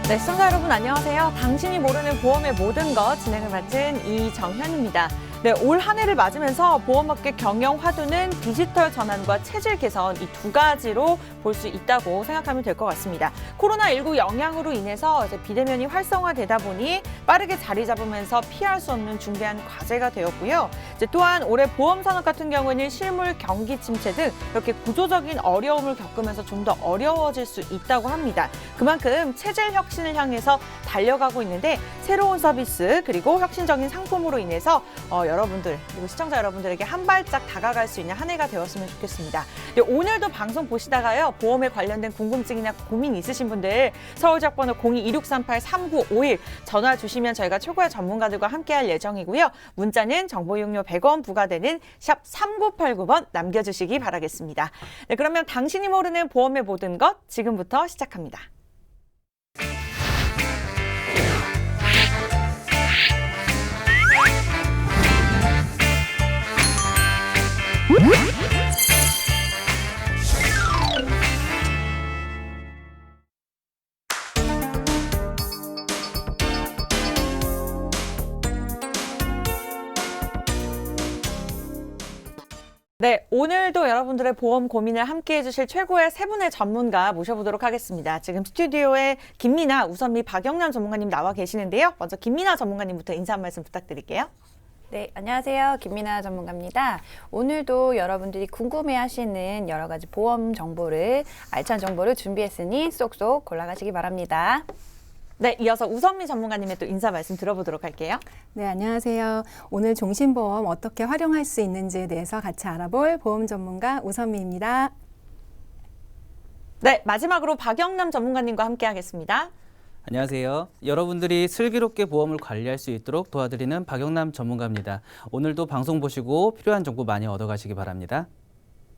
네, 시청자 여러분 안녕하세요. 당신이 모르는 보험의 모든 것 진행을 맡은 이정현입니다. 네, 올 한 해를 맞으면서 보험업계 경영 화두는 디지털 전환과 체질 개선 이 두 가지로 볼 수 있다고 생각하면 될 것 같습니다. 코로나19 영향으로 인해서 이제 비대면이 활성화되다 보니 빠르게 자리 잡으면서 피할 수 없는 중대한 과제가 되었고요. 이제 또한 올해 보험 산업 같은 경우에는 실물 경기 침체 등 이렇게 구조적인 어려움을 겪으면서 좀 더 어려워질 수 있다고 합니다. 그만큼 체질 혁신을 향해서 달려가고 있는데 새로운 서비스 그리고 혁신적인 상품으로 인해서 여러분들 그리고 시청자 여러분들에게 한 발짝 다가갈 수 있는 한 해가 되었으면 좋겠습니다. 네, 오늘도 방송 보시다가요. 보험에 관련된 궁금증이나 고민 있으신 분들 서울지역번호 02-2638-3951 전화 주시면 저희가 최고의 전문가들과 함께할 예정이고요. 문자는 정보 이용료 100원 부과되는 샵 3989번 남겨주시기 바라겠습니다. 네, 그러면 당신이 모르는 보험의 모든 것 지금부터 시작합니다. 네, 오늘도 여러분들의 보험 고민을 함께해 주실 최고의 세 분의 전문가 모셔보도록 하겠습니다. 지금 스튜디오에 김미나, 우선미, 박영남 전문가님 나와 계시는데요. 먼저 김미나 전문가님부터 인사 한 말씀 부탁드릴게요. 네, 안녕하세요. 김미나 전문가입니다. 오늘도 여러분들이 궁금해하시는 여러 가지 보험 정보를, 알찬 정보를 준비했으니 쏙쏙 골라가시기 바랍니다. 네, 이어서 우선미 전문가님의 또 인사 말씀 들어보도록 할게요. 네, 안녕하세요. 오늘 종신보험 어떻게 활용할 수 있는지에 대해서 같이 알아볼 보험 전문가 우선미입니다. 네, 마지막으로 박영남 전문가님과 함께하겠습니다. 안녕하세요. 여러분들이 슬기롭게 보험을 관리할 수 있도록 도와드리는 박영남 전문가입니다. 오늘도 방송 보시고 필요한 정보 많이 얻어가시기 바랍니다.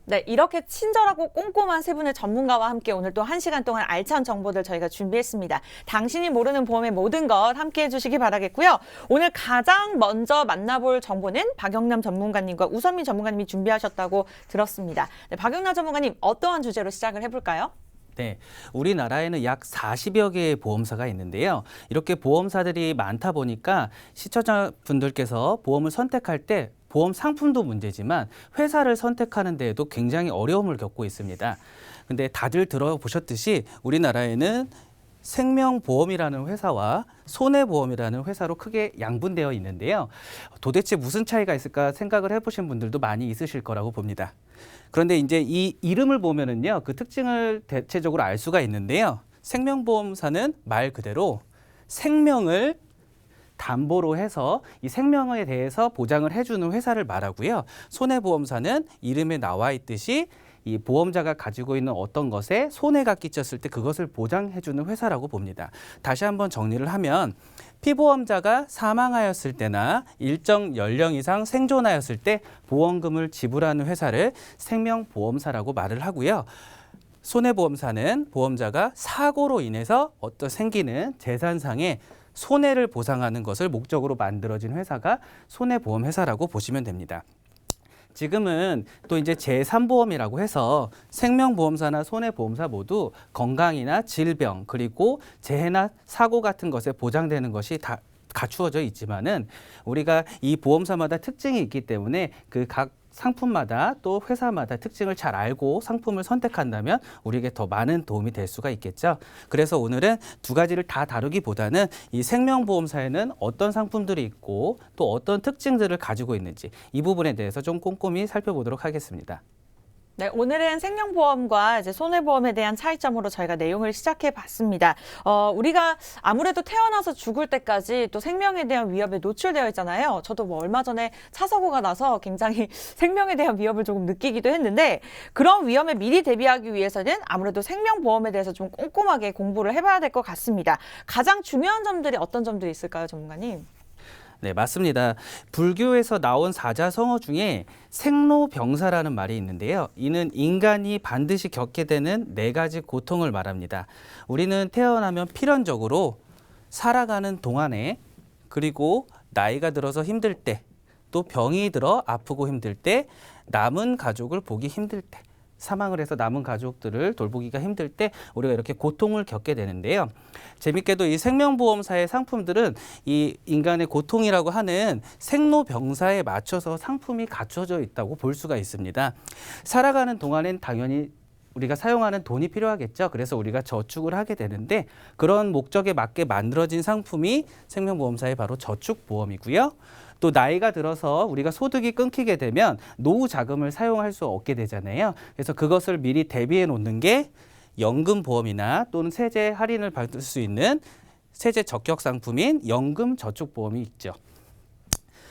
네, 이렇게 친절하고 꼼꼼한 세 분의 전문가와 함께 오늘 또 1시간 동안 알찬 정보들 저희가 준비했습니다. 당신이 모르는 보험의 모든 것 함께 해주시기 바라겠고요. 오늘 가장 먼저 만나볼 정보는 박영남 전문가님과 우선미 전문가님이 준비하셨다고 들었습니다. 네, 박영남 전문가님 어떠한 주제로 시작을 해볼까요? 네, 우리나라에는 약 40여 개의 보험사가 있는데요. 이렇게 보험사들이 많다 보니까 시청자분들께서 보험을 선택할 때 보험 상품도 문제지만 회사를 선택하는 데에도 굉장히 어려움을 겪고 있습니다. 근데 다들 들어보셨듯이 우리나라에는 생명보험이라는 회사와 손해보험이라는 회사로 크게 양분되어 있는데요. 도대체 무슨 차이가 있을까 생각을 해보신 분들도 많이 있으실 거라고 봅니다. 그런데 이제 이 이름을 보면은요, 그 특징을 대체적으로 알 수가 있는데요. 생명보험사는 말 그대로 생명을 담보로 해서 이 생명에 대해서 보장을 해주는 회사를 말하고요. 손해보험사는 이름에 나와 있듯이 이 보험자가 가지고 있는 어떤 것에 손해가 끼쳤을 때 그것을 보장해주는 회사라고 봅니다. 다시 한번 정리를 하면 피보험자가 사망하였을 때나 일정 연령 이상 생존하였을 때 보험금을 지불하는 회사를 생명보험사라고 말을 하고요. 손해보험사는 보험자가 사고로 인해서 어떤 생기는 재산상의 손해를 보상하는 것을 목적으로 만들어진 회사가 손해보험회사라고 보시면 됩니다. 지금은 또 이제 제3보험이라고 해서 생명보험사나 손해보험사 모두 건강이나 질병 그리고 재해나 사고 같은 것에 보장되는 것이 다 갖추어져 있지만은 우리가 이 보험사마다 특징이 있기 때문에 그 각 상품마다 또 회사마다 특징을 잘 알고 상품을 선택한다면 우리에게 더 많은 도움이 될 수가 있겠죠. 그래서 오늘은 두 가지를 다 다루기보다는 이 생명보험사에는 어떤 상품들이 있고 또 어떤 특징들을 가지고 있는지 이 부분에 대해서 좀 꼼꼼히 살펴보도록 하겠습니다. 네, 오늘은 생명보험과 이제 손해보험에 대한 차이점으로 저희가 내용을 시작해 봤습니다. 우리가 아무래도 태어나서 죽을 때까지 또 생명에 대한 위협에 노출되어 있잖아요. 저도 뭐 얼마 전에 차 사고가 나서 굉장히 생명에 대한 위협을 조금 느끼기도 했는데 그런 위험에 미리 대비하기 위해서는 아무래도 생명보험에 대해서 좀 꼼꼼하게 공부를 해봐야 될 것 같습니다. 가장 중요한 점들이 어떤 점들이 있을까요, 전문가님? 네, 맞습니다. 불교에서 나온 사자성어 중에 생로병사라는 말이 있는데요. 이는 인간이 반드시 겪게 되는 4가지 고통을 말합니다. 우리는 태어나면 필연적으로 살아가는 동안에 그리고 나이가 들어서 힘들 때 또 병이 들어 아프고 힘들 때 남은 가족을 보기 힘들 때 사망을 해서 남은 가족들을 돌보기가 힘들 때 우리가 이렇게 고통을 겪게 되는데요. 재밌게도 이 생명보험사의 상품들은 이 인간의 고통이라고 하는 생로병사에 맞춰서 상품이 갖춰져 있다고 볼 수가 있습니다. 살아가는 동안엔 당연히 우리가 사용하는 돈이 필요하겠죠. 그래서 우리가 저축을 하게 되는데 그런 목적에 맞게 만들어진 상품이 생명보험사의 바로 저축보험이고요. 또 나이가 들어서 우리가 소득이 끊기게 되면 노후 자금을 사용할 수 없게 되잖아요. 그래서 그것을 미리 대비해 놓는 게 연금보험이나 또는 세제 할인을 받을 수 있는 세제 적격 상품인 연금저축보험이 있죠.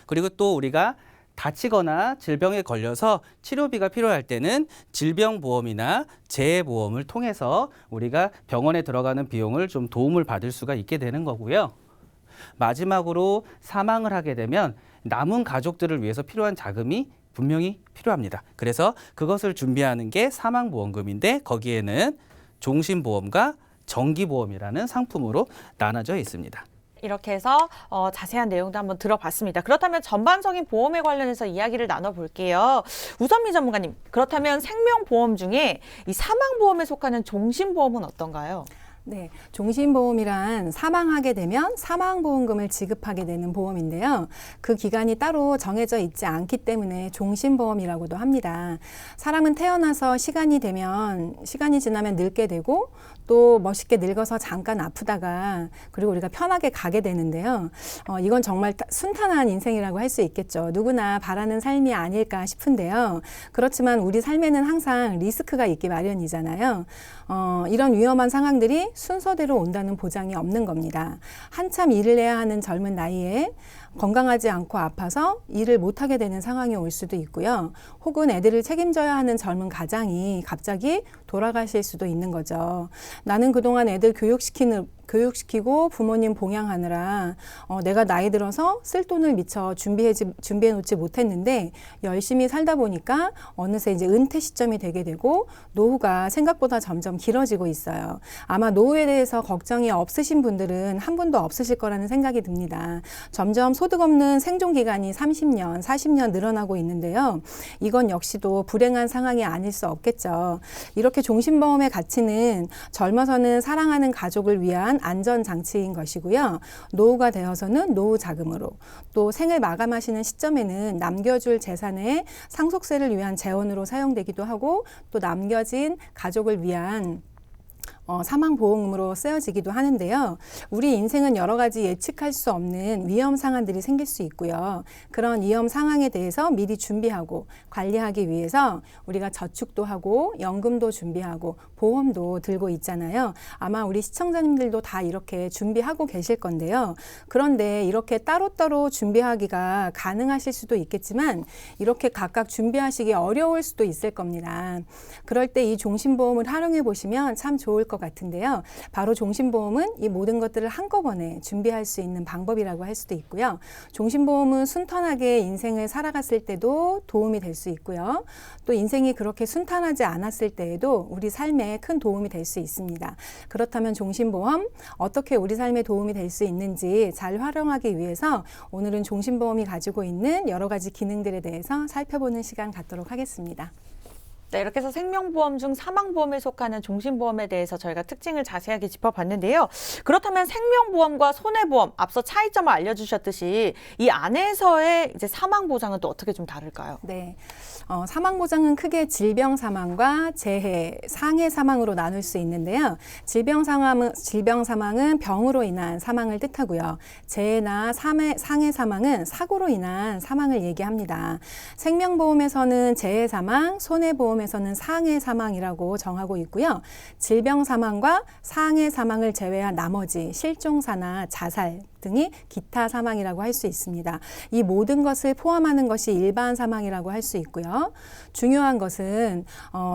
그리고 또 우리가 다치거나 질병에 걸려서 치료비가 필요할 때는 질병보험이나 재해보험을 통해서 우리가 병원에 들어가는 비용을 좀 도움을 받을 수가 있게 되는 거고요. 마지막으로 사망을 하게 되면 남은 가족들을 위해서 필요한 자금이 분명히 필요합니다. 그래서 그것을 준비하는 게 사망보험금인데 거기에는 종신보험과 정기보험이라는 상품으로 나눠져 있습니다. 이렇게 해서 자세한 내용도 한번 들어봤습니다. 그렇다면 전반적인 보험에 관련해서 이야기를 나눠볼게요. 우선미 전문가님, 그렇다면 생명보험 중에 이 사망보험에 속하는 종신보험은 어떤가요? 네, 종신보험이란 사망하게 되면 사망보험금을 지급하게 되는 보험인데요. 그 기간이 따로 정해져 있지 않기 때문에 종신보험이라고도 합니다. 사람은 태어나서 시간이 지나면 늙게 되고 또 멋있게 늙어서 잠깐 아프다가 그리고 우리가 편하게 가게 되는데요. 이건 정말 순탄한 인생이라고 할 수 있겠죠. 누구나 바라는 삶이 아닐까 싶은데요. 그렇지만 우리 삶에는 항상 리스크가 있기 마련이잖아요. 이런 위험한 상황들이 순서대로 온다는 보장이 없는 겁니다. 한참 일을 해야 하는 젊은 나이에 건강하지 않고 아파서 일을 못하게 되는 상황이 올 수도 있고요. 혹은 애들을 책임져야 하는 젊은 가장이 갑자기 돌아가실 수도 있는 거죠. 나는 그동안 애들 교육시키고 부모님 봉양하느라 내가 나이 들어서 쓸 돈을 미처 준비해 놓지 못했는데 열심히 살다 보니까 어느새 이제 은퇴 시점이 되게 되고 노후가 생각보다 점점 길어지고 있어요. 아마 노후에 대해서 걱정이 없으신 분들은 한 분도 없으실 거라는 생각이 듭니다. 점점 소득 없는 생존 기간이 30년, 40년 늘어나고 있는데요. 이건 역시도 불행한 상황이 아닐 수 없겠죠. 이렇게 종신보험의 가치는 젊어서는 사랑하는 가족을 위한 안전장치인 것이고요. 노후가 되어서는 노후 자금으로 또 생을 마감하시는 시점에는 남겨줄 재산의 상속세를 위한 재원으로 사용되기도 하고 또 남겨진 가족을 위한 사망보험으로 쓰여지기도 하는데요. 우리 인생은 여러 가지 예측할 수 없는 위험 상황들이 생길 수 있고요. 그런 위험 상황에 대해서 미리 준비하고 관리하기 위해서 우리가 저축도 하고 연금도 준비하고 보험도 들고 있잖아요. 아마 우리 시청자님들도 다 이렇게 준비하고 계실 건데요. 그런데 이렇게 따로따로 준비하기가 가능하실 수도 있겠지만 이렇게 각각 준비하시기 어려울 수도 있을 겁니다. 그럴 때 이 종신보험을 활용해 보시면 참 좋을 것 같은데요. 바로 종신보험은 이 모든 것들을 한꺼번에 준비할 수 있는 방법이라고 할 수도 있고요. 종신보험은 순탄하게 인생을 살아갔을 때도 도움이 될 수 있고요. 또 인생이 그렇게 순탄하지 않았을 때에도 우리 삶에 큰 도움이 될 수 있습니다. 그렇다면 종신보험 어떻게 우리 삶에 도움이 될 수 있는지 잘 활용하기 위해서 오늘은 종신보험이 가지고 있는 여러 가지 기능들에 대해서 살펴보는 시간 갖도록 하겠습니다. 네, 이렇게 해서 생명보험 중 사망보험에 속하는 종신보험에 대해서 저희가 특징을 자세하게 짚어봤는데요. 그렇다면 생명보험과 손해보험, 앞서 차이점을 알려주셨듯이 이 안에서의 이제 사망보장은 또 어떻게 좀 다를까요? 네, 사망보장은 크게 질병사망과 재해, 상해사망으로 나눌 수 있는데요. 질병사망은 병으로 인한 사망을 뜻하고요. 재해나 상해사망은 사고로 인한 사망을 얘기합니다. 생명보험에서는 재해사망, 손해보험 에서는 상해 사망이라고 정하고 있고요. 질병 사망과 상해 사망을 제외한 나머지 실종사나 자살 등이 기타 사망이라고 할 수 있습니다. 이 모든 것을 포함하는 것이 일반 사망이라고 할 수 있고요. 중요한 것은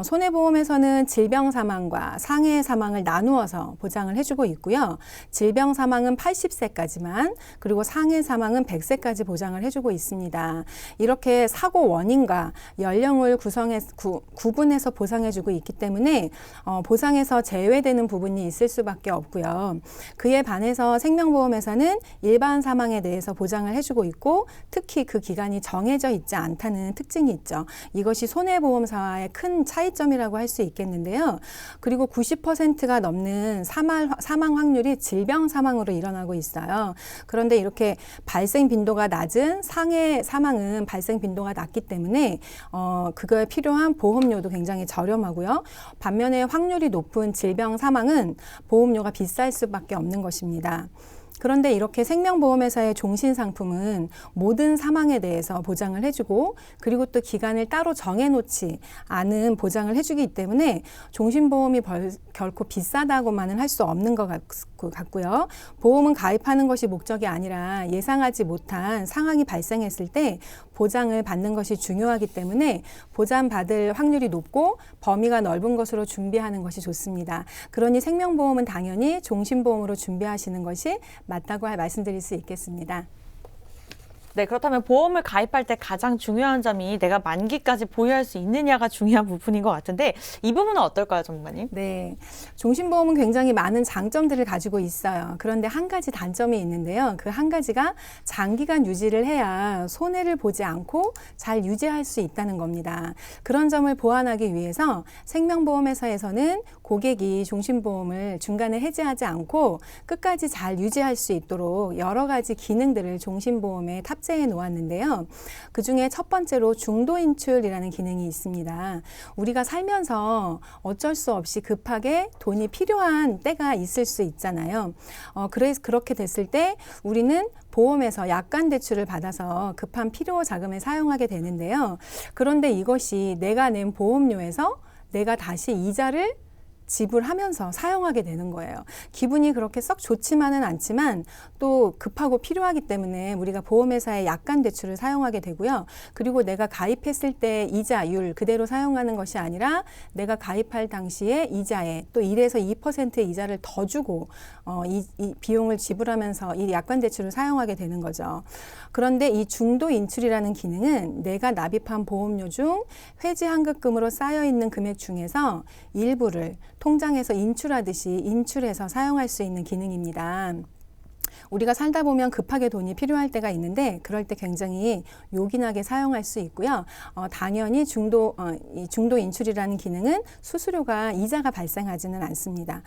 손해보험에서는 질병 사망과 상해 사망을 나누어서 보장을 해주고 있고요. 질병 사망은 80세까지만 그리고 상해 사망은 100세까지 보장을 해주고 있습니다. 이렇게 사고 원인과 연령을 구분해서 보상해주고 있기 때문에 보상에서 제외되는 부분이 있을 수밖에 없고요. 그에 반해서 생명보험회사는 일반 사망에 대해서 보장을 해주고 있고 특히 그 기간이 정해져 있지 않다는 특징이 있죠. 이것이 손해보험사와의 큰 차이점이라고 할 수 있겠는데요. 그리고 90%가 넘는 사망 확률이 질병 사망으로 일어나고 있어요. 그런데 이렇게 발생 빈도가 낮은 상해 사망은 발생 빈도가 낮기 때문에 그거에 필요한 보험료도 굉장히 저렴하고요. 반면에 확률이 높은 질병 사망은 보험료가 비쌀 수밖에 없는 것입니다. 그런데 이렇게 생명보험회사의 종신상품은 모든 사망에 대해서 보장을 해주고 그리고 또 기간을 따로 정해놓지 않은 보장을 해주기 때문에 종신보험이 결코 비싸다고만은 할 수 없는 것 같고요. 보험은 가입하는 것이 목적이 아니라 예상하지 못한 상황이 발생했을 때 보장을 받는 것이 중요하기 때문에 보장받을 확률이 높고 범위가 넓은 것으로 준비하는 것이 좋습니다. 그러니 생명보험은 당연히 종신보험으로 준비하시는 것이 맞다고 말씀드릴 수 있겠습니다. 네, 그렇다면 보험을 가입할 때 가장 중요한 점이 내가 만기까지 보유할 수 있느냐가 중요한 부분인 것 같은데 이 부분은 어떨까요, 전문가님? 네, 종신보험은 굉장히 많은 장점들을 가지고 있어요. 그런데 한 가지 단점이 있는데요. 그 한 가지가 장기간 유지를 해야 손해를 보지 않고 잘 유지할 수 있다는 겁니다. 그런 점을 보완하기 위해서 생명보험회사에서는 고객이 종신보험을 중간에 해지하지 않고 끝까지 잘 유지할 수 있도록 여러 가지 기능들을 종신보험에 탑재해 놓았는데요. 그중에 첫 번째로 중도 인출이라는 기능이 있습니다. 우리가 살면서 어쩔 수 없이 급하게 돈이 필요한 때가 있을 수 있잖아요. 그래서 그렇게 됐을 때 우리는 보험에서 약관 대출을 받아서 급한 필요 자금을 사용하게 되는데요. 그런데 이것이 내가 낸 보험료에서 내가 다시 이자를 지불하면서 사용하게 되는 거예요. 기분이 그렇게 썩 좋지만은 않지만 또 급하고 필요하기 때문에 우리가 보험회사의 약관 대출을 사용하게 되고요. 그리고 내가 가입했을 때 이자율 그대로 사용하는 것이 아니라 내가 가입할 당시에 이자에 또 1에서 2%의 이자를 더 주고 이 비용을 지불하면서 이 약관 대출을 사용하게 되는 거죠. 그런데 이 중도 인출이라는 기능은 내가 납입한 보험료 중 회지 환급금으로 쌓여있는 금액 중에서 일부를 통장에서 인출하듯이 인출해서 사용할 수 있는 기능입니다. 우리가 살다 보면 급하게 돈이 필요할 때가 있는데 그럴 때 굉장히 요긴하게 사용할 수 있고요. 당연히 이 중도 인출이라는 기능은 수수료가 이자가 발생하지는 않습니다.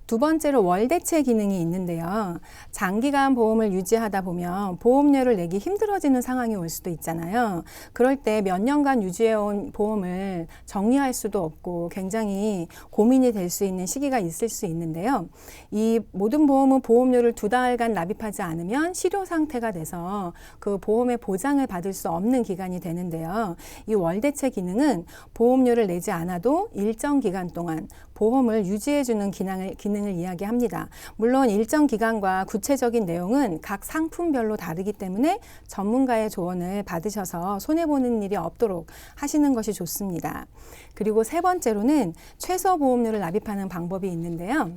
두 번째로 월대체 기능이 있는데요. 장기간 보험을 유지하다 보면 보험료를 내기 힘들어지는 상황이 올 수도 있잖아요. 그럴 때 몇 년간 유지해온 보험을 정리할 수도 없고 굉장히 고민이 될 수 있는 시기가 있을 수 있는데요. 이 모든 보험은 보험료를 2달간 납입하지 않으면 실효 상태가 돼서 그 보험의 보장을 받을 수 없는 기간이 되는데요. 이 월대체 기능은 보험료를 내지 않아도 일정 기간 동안 보험을 유지해주는 기능을 이야기합니다. 물론 일정 기간과 구체적인 내용은 각 상품별로 다르기 때문에 전문가의 조언을 받으셔서 손해보는 일이 없도록 하시는 것이 좋습니다. 그리고 세 번째로는 최소 보험료를 납입하는 방법이 있는데요.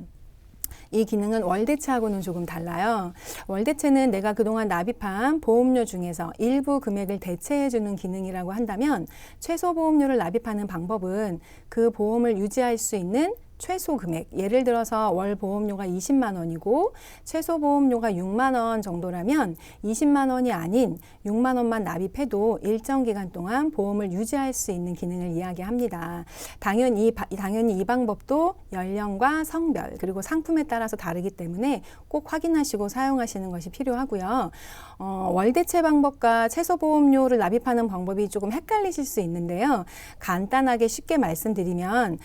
이 기능은 월대체하고는 조금 달라요. 월대체는 내가 그동안 납입한 보험료 중에서 일부 금액을 대체해주는 기능이라고 한다면 최소 보험료를 납입하는 방법은 그 보험을 유지할 수 있는 최소 금액, 예를 들어서 월 보험료가 20만 원이고 최소 보험료가 6만 원 정도라면 20만 원이 아닌 6만 원만 납입해도 일정 기간 동안 보험을 유지할 수 있는 기능을 이야기합니다. 당연히 이 방법도 연령과 성별 그리고 상품에 따라서 다르기 때문에 꼭 확인하시고 사용하시는 것이 필요하고요. 월대체 방법과 최소 보험료를 납입하는 방법이 조금 헷갈리실 수 있는데요. 간단하게 쉽게 말씀드리면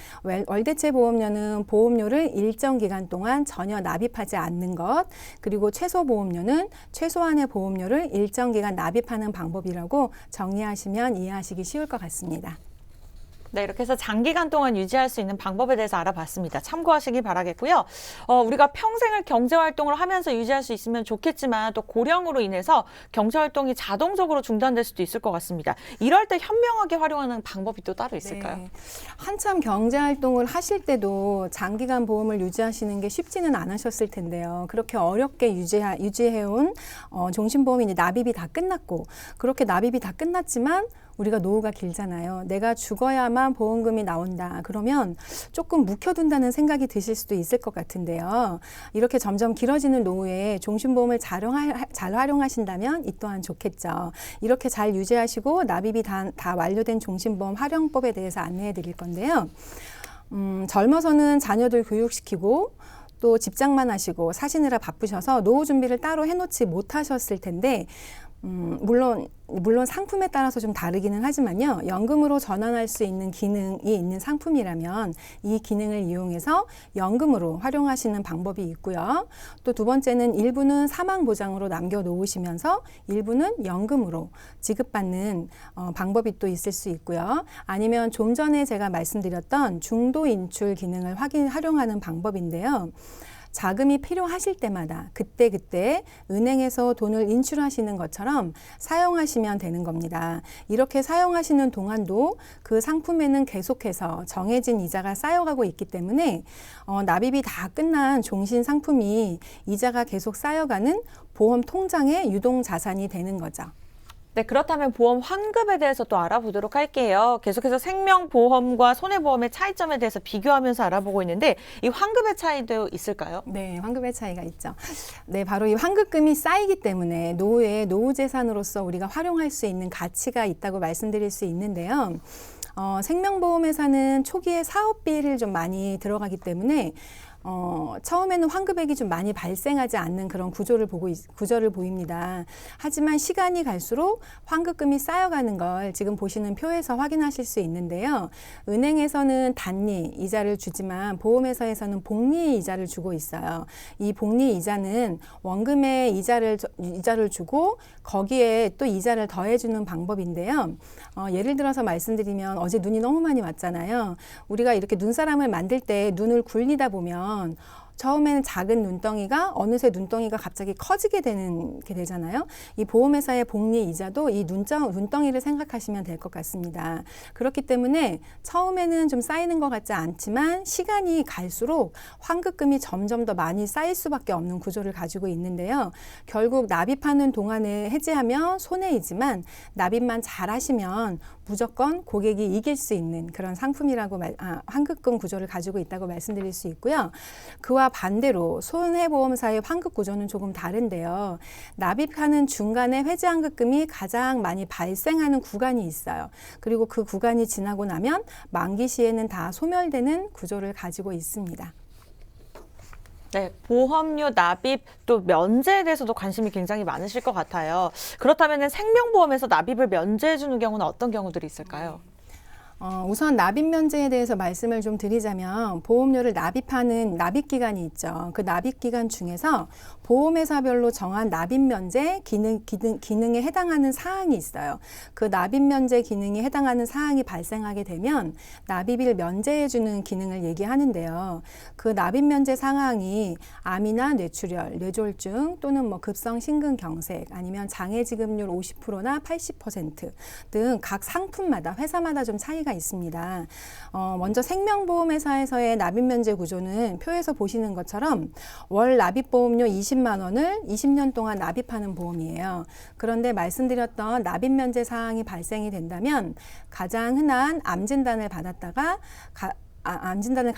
월대체 보험료는 보험료를 일정 기간 동안 전혀 납입하지 않는 것, 그리고 최소 보험료는 최소한의 보험료를 일정 기간 납입하는 방법이라고 정리하시면 이해하시기 쉬울 것 같습니다. 네, 이렇게 해서 장기간 동안 유지할 수 있는 방법에 대해서 알아봤습니다. 참고하시기 바라겠고요. 우리가 평생을 경제활동을 하면서 유지할 수 있으면 좋겠지만 또 고령으로 인해서 경제활동이 자동적으로 중단될 수도 있을 것 같습니다. 이럴 때 현명하게 활용하는 방법이 또 따로 있을까요? 네. 한참 경제활동을 하실 때도 장기간 보험을 유지하시는 게 쉽지는 않으셨을 텐데요. 그렇게 어렵게 유지해온 종신보험이 이제 납입이 다 끝났고 그렇게 납입이 다 끝났지만 우리가 노후가 길잖아요. 내가 죽어야만 보험금이 나온다. 그러면 조금 묵혀둔다는 생각이 드실 수도 있을 것 같은데요. 이렇게 점점 길어지는 노후에 종신보험을 잘 활용하신다면 이 또한 좋겠죠. 이렇게 잘 유지하시고 납입이 다 완료된 종신보험 활용법에 대해서 안내해 드릴 건데요. 젊어서는 자녀들 교육시키고 또 직장만 하시고 사시느라 바쁘셔서 노후 준비를 따로 해놓지 못하셨을 텐데 물론 상품에 따라서 좀 다르기는 하지만요. 연금으로 전환할 수 있는 기능이 있는 상품이라면 이 기능을 이용해서 연금으로 활용하시는 방법이 있고요. 또 두 번째는 일부는 사망보장으로 남겨놓으시면서 일부는 연금으로 지급받는 방법이 또 있을 수 있고요. 아니면 좀 전에 제가 말씀드렸던 중도 인출 기능을 활용하는 방법인데요. 자금이 필요하실 때마다 그때그때 은행에서 돈을 인출하시는 것처럼 사용하시면 되는 겁니다. 이렇게 사용하시는 동안도 그 상품에는 계속해서 정해진 이자가 쌓여가고 있기 때문에 납입이 다 끝난 종신 상품이 이자가 계속 쌓여가는 보험 통장의 유동 자산이 되는 거죠. 네, 그렇다면 보험 환급에 대해서 또 알아보도록 할게요. 계속해서 생명보험과 손해보험의 차이점에 대해서 비교하면서 알아보고 있는데 이 환급의 차이도 있을까요? 네, 환급의 차이가 있죠. 네, 바로 이 환급금이 쌓이기 때문에 노후에 노후재산으로서 우리가 활용할 수 있는 가치가 있다고 말씀드릴 수 있는데요. 생명보험회사는 초기에 사업비를 좀 많이 들어가기 때문에 처음에는 환급액이 좀 많이 발생하지 않는 그런 구조를 보입니다. 하지만 시간이 갈수록 환급금이 쌓여가는 걸 지금 보시는 표에서 확인하실 수 있는데요. 은행에서는 단리 이자를 주지만 보험회사에서는 복리 이자를 주고 있어요. 이 복리 이자는 원금에 이자를 주고 거기에 또 이자를 더해주는 방법인데요. 예를 들어서 말씀드리면 어제 눈이 너무 많이 왔잖아요. 우리가 이렇게 눈사람을 만들 때 눈을 굴리다 보면 처음에는 작은 눈덩이가 어느새 눈덩이가 갑자기 커지게 되잖아요. 이 보험회사의 복리 이자도 이 눈덩이를 생각하시면 될 것 같습니다. 그렇기 때문에 처음에는 좀 쌓이는 것 같지 않지만 시간이 갈수록 환급금이 점점 더 많이 쌓일 수밖에 없는 구조를 가지고 있는데요. 결국 납입하는 동안에 해지하면 손해이지만 납입만 잘 하시면 무조건 고객이 이길 수 있는 그런 상품이라고 환급금 구조를 가지고 있다고 말씀드릴 수 있고요. 그와 반대로 손해보험사의 환급 구조는 조금 다른데요. 납입하는 중간에 회지환급금이 가장 많이 발생하는 구간이 있어요. 그리고 그 구간이 지나고 나면 만기 시에는 다 소멸되는 구조를 가지고 있습니다. 네, 보험료 납입 또 면제에 대해서도 관심이 굉장히 많으실 것 같아요. 그렇다면 생명보험에서 납입을 면제해 주는 경우는 어떤 경우들이 있을까요? 우선 납입 면제에 대해서 말씀을 좀 드리자면 보험료를 납입하는 납입 기간이 있죠. 그 납입 기간 중에서 보험회사별로 정한 납입 면제 기능에 해당하는 사항이 있어요. 그 납입 면제 기능에 해당하는 사항이 발생하게 되면 납입을 면제해 주는 기능을 얘기하는데요. 그 납입 면제 상황이 암이나 뇌출혈, 뇌졸중 또는 급성 심근경색 아니면 장애 지급률 50%나 80% 등 각 상품마다 회사마다 좀 차이가 있습니다. 먼저 생명보험회사에서의 납입면제 구조는 표에서 보시는 것처럼 월 납입보험료 20만 원을 20년 동안 납입하는 보험이에요. 그런데 말씀드렸던 납입면제 사항이 발생이 된다면 가장 흔한 암 진단을 받았다가 암 진단을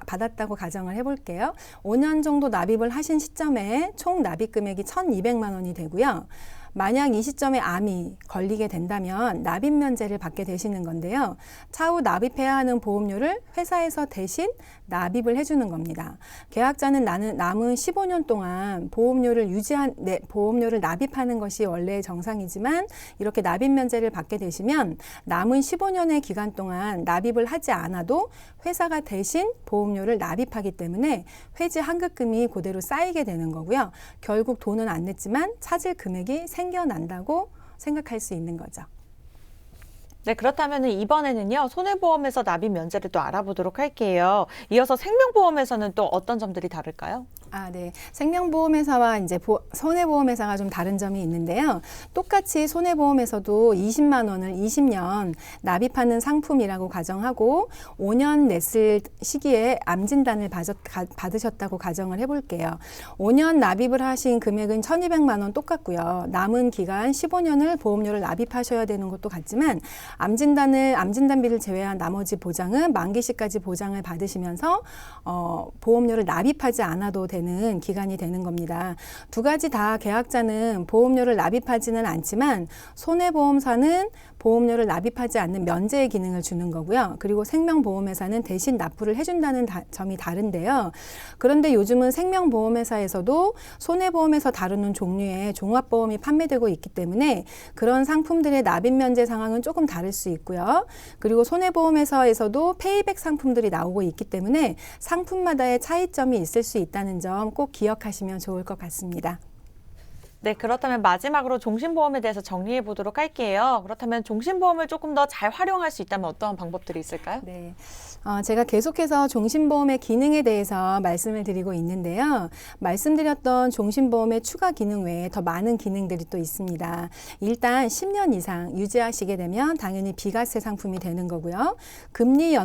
받았다고 가정을 해볼게요. 5년 정도 납입을 하신 시점에 총 납입 금액이 1,200만 원이 되고요. 만약 이 시점에 암이 걸리게 된다면 납입 면제를 받게 되시는 건데요. 차후 납입해야 하는 보험료를 회사에서 대신 납입을 해주는 겁니다. 계약자는 남은 15년 동안 보험료를 납입하는 것이 원래 정상이지만 이렇게 납입 면제를 받게 되시면 남은 15년의 기간 동안 납입을 하지 않아도 회사가 대신 보험료를 납입하기 때문에 회지 환급금이 그대로 쌓이게 되는 거고요. 결국 돈은 안 냈지만 찾을 금액이 생겨난다고 생각할 수 있는 거죠. 네, 그렇다면 이번에는요, 손해보험에서 납입 면제를 또 알아보도록 할게요. 이어서 생명보험에서는 또 어떤 점들이 다를까요? 네. 생명보험회사와 이제 손해보험회사가 좀 다른 점이 있는데요. 똑같이 손해보험에서도 20만 원을 20년 납입하는 상품이라고 가정하고 5년 냈을 시기에 암 진단을 받으셨다고 가정을 해볼게요. 5년 납입을 하신 금액은 1,200만 원 똑같고요. 남은 기간 15년을 보험료를 납입하셔야 되는 것도 같지만 암 진단비를 제외한 나머지 보장은 만기 시까지 보장을 받으시면서 보험료를 납입하지 않아도 되는 기간이 되는 겁니다. 두 가지 다 계약자는 보험료를 납입하지는 않지만 손해보험사는 보험료를 납입하지 않는 면제의 기능을 주는 거고요. 그리고 생명보험회사는 대신 납부를 해준다는 점이 다른데요. 그런데 요즘은 생명보험회사에서도 손해보험에서 다루는 종류의 종합보험이 판매되고 있기 때문에 그런 상품들의 납입 면제 상황은 조금 다를 수 있고요. 그리고 손해보험회사에서도 페이백 상품들이 나오고 있기 때문에 상품마다의 차이점이 있을 수 있다는 점 꼭 기억하시면 좋을 것 같습니다. 네, 그렇다면 마지막으로 종신보험에 대해서 정리해 보도록 할게요. 그렇다면 종신보험을 조금 더 잘 활용할 수 있다면 어떤 방법들이 있을까요? 네. 제가 계속해서 종신보험의 기능에 대해서 말씀을 드리고 있는데요. 말씀드렸던 종신보험의 추가 기능 외에 더 많은 기능들이 또 있습니다. 일단 10년 이상 유지하시게 되면 당연히 비과세 상품이 되는 거고요. 금리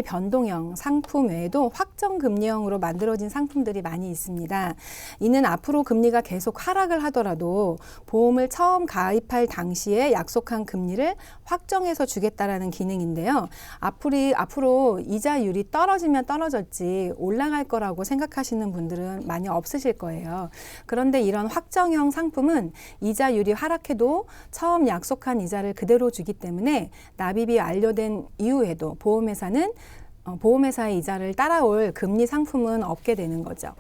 변동형 상품 외에도 확정금리형으로 만들어진 상품들이 많이 있습니다. 이는 앞으로 금리가 계속 하락을 하더라도 보험을 처음 가입할 당시에 약속한 금리를 확정해서 주겠다라는 기능인데요. 앞으로 이자율이 떨어지면 떨어졌지 올라갈 거라고 생각하시는 분들은 많이 없으실 거예요. 그런데 이런 확정형 상품은 이자율이 하락해도 처음 약속한 이자를 그대로 주기 때문에 납입이 완료된 이후에도 보험회사의 이자를 따라올 금리 상품은 없게 되는 거죠.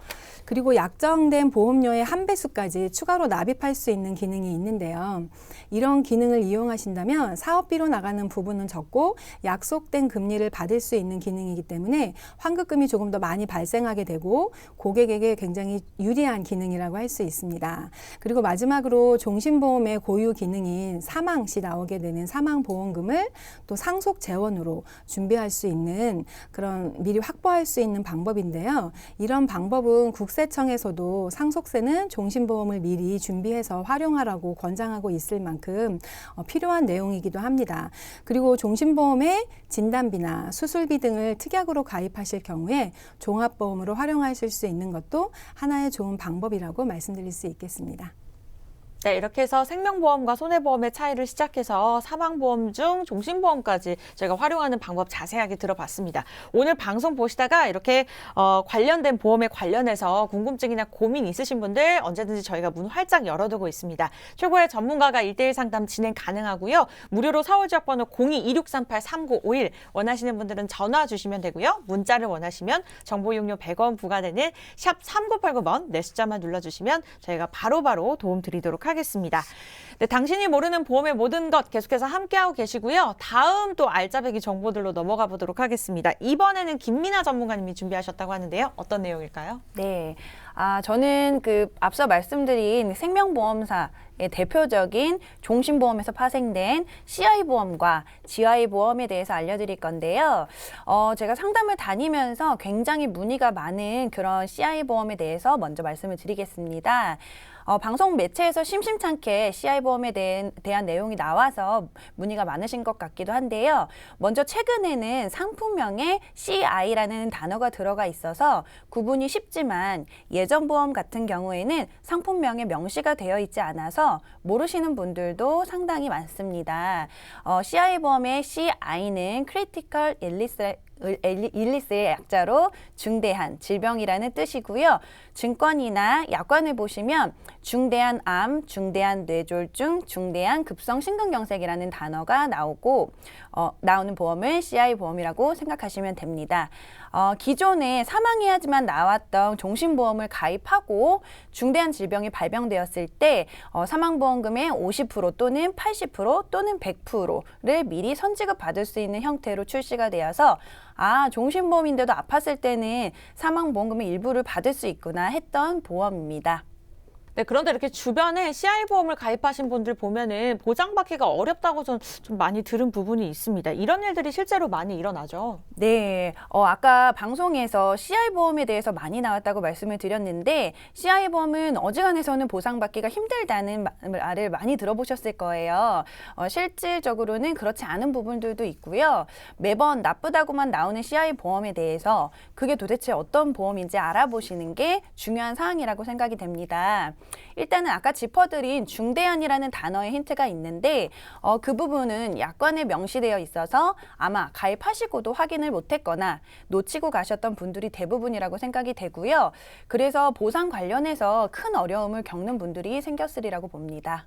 그리고 약정된 보험료의 1배수까지 추가로 납입할 수 있는 기능이 있는데요. 이런 기능을 이용하신다면 사업비로 나가는 부분은 적고 약속된 금리를 받을 수 있는 기능이기 때문에 환급금이 조금 더 많이 발생하게 되고 고객에게 굉장히 유리한 기능이라고 할 수 있습니다. 그리고 마지막으로 종신보험의 고유 기능인 사망 시 나오게 되는 사망보험금을 또 상속 재원으로 준비할 수 있는 그런 미리 확보할 수 있는 방법인데요. 이런 방법은 국세청에서도 상속세는 종신보험을 미리 준비해서 활용하라고 권장하고 있을 만큼 필요한 내용이기도 합니다. 그리고 종신보험의 진단비나 수술비 등을 특약으로 가입하실 경우에 종합보험으로 활용하실 수 있는 것도 하나의 좋은 방법이라고 말씀드릴 수 있겠습니다. 네, 이렇게 해서 생명보험과 손해보험의 차이를 시작해서 사망보험 중 종신보험까지 저희가 활용하는 방법 자세하게 들어봤습니다. 오늘 방송 보시다가 이렇게 관련된 보험에 관련해서 궁금증이나 고민 있으신 분들 언제든지 저희가 문 활짝 열어두고 있습니다. 최고의 전문가가 1:1 상담 진행 가능하고요. 무료로 서울지역번호 02-2638-3951 원하시는 분들은 전화 주시면 되고요. 문자를 원하시면 정보 이용료 100원 부과되는 샵 3989번 내 숫자만 눌러주시면 저희가 바로바로 도움 드리도록 하겠습니다. 네, 당신이 모르는 보험의 모든 것 계속해서 함께하고 계시고요. 다음 또 알짜배기 정보들로 넘어가 보도록 하겠습니다. 이번에는 김미나 전문가님이 준비하셨다고 하는데요. 어떤 내용일까요? 네. 저는 앞서 말씀드린 생명보험사의 대표적인 종신보험에서 파생된 CI보험과 GI보험에 대해서 알려드릴 건데요. 제가 상담을 다니면서 굉장히 문의가 많은 그런 CI보험에 대해서 먼저 말씀을 드리겠습니다. 방송 매체에서 심심찮게 CI보험에 대한 내용이 나와서 문의가 많으신 것 같기도 한데요. 먼저 최근에는 상품명에 CI라는 단어가 들어가 있어서 구분이 쉽지만 예전 보험 같은 경우에는 상품명에 명시가 되어 있지 않아서 모르시는 분들도 상당히 많습니다. CI보험의 CI는 Critical 일리스의 약자로 중대한 질병이라는 뜻이고요. 증권이나 약관을 보시면 중대한 암, 중대한 뇌졸중, 중대한 급성심근경색이라는 단어가 나오는 보험을 CI보험이라고 생각하시면 됩니다. 기존에 사망해야지만 나왔던 종신보험을 가입하고 중대한 질병이 발병되었을 때 사망보험금의 50% 또는 80% 또는 100%를 미리 선지급 받을 수 있는 형태로 출시가 되어서 종신보험인데도 아팠을 때는 사망보험금의 일부를 받을 수 있구나 했던 보험입니다. 네, 그런데 이렇게 주변에 CI 보험을 가입하신 분들 보면은 보장받기가 어렵다고 좀 많이 들은 부분이 있습니다. 이런 일들이 실제로 많이 일어나죠. 네, 아까 방송에서 CI 보험에 대해서 많이 나왔다고 말씀을 드렸는데 CI 보험은 어지간해서는 보상받기가 힘들다는 말을 많이 들어보셨을 거예요. 실질적으로는 그렇지 않은 부분들도 있고요. 매번 나쁘다고만 나오는 CI 보험에 대해서 그게 도대체 어떤 보험인지 알아보시는 게 중요한 사항이라고 생각이 됩니다. 일단은 아까 짚어드린 중대한이라는 단어의 힌트가 있는데 그 부분은 약관에 명시되어 있어서 아마 가입하시고도 확인을 못했거나 놓치고 가셨던 분들이 대부분이라고 생각이 되고요. 그래서 보상 관련해서 큰 어려움을 겪는 분들이 생겼으리라고 봅니다.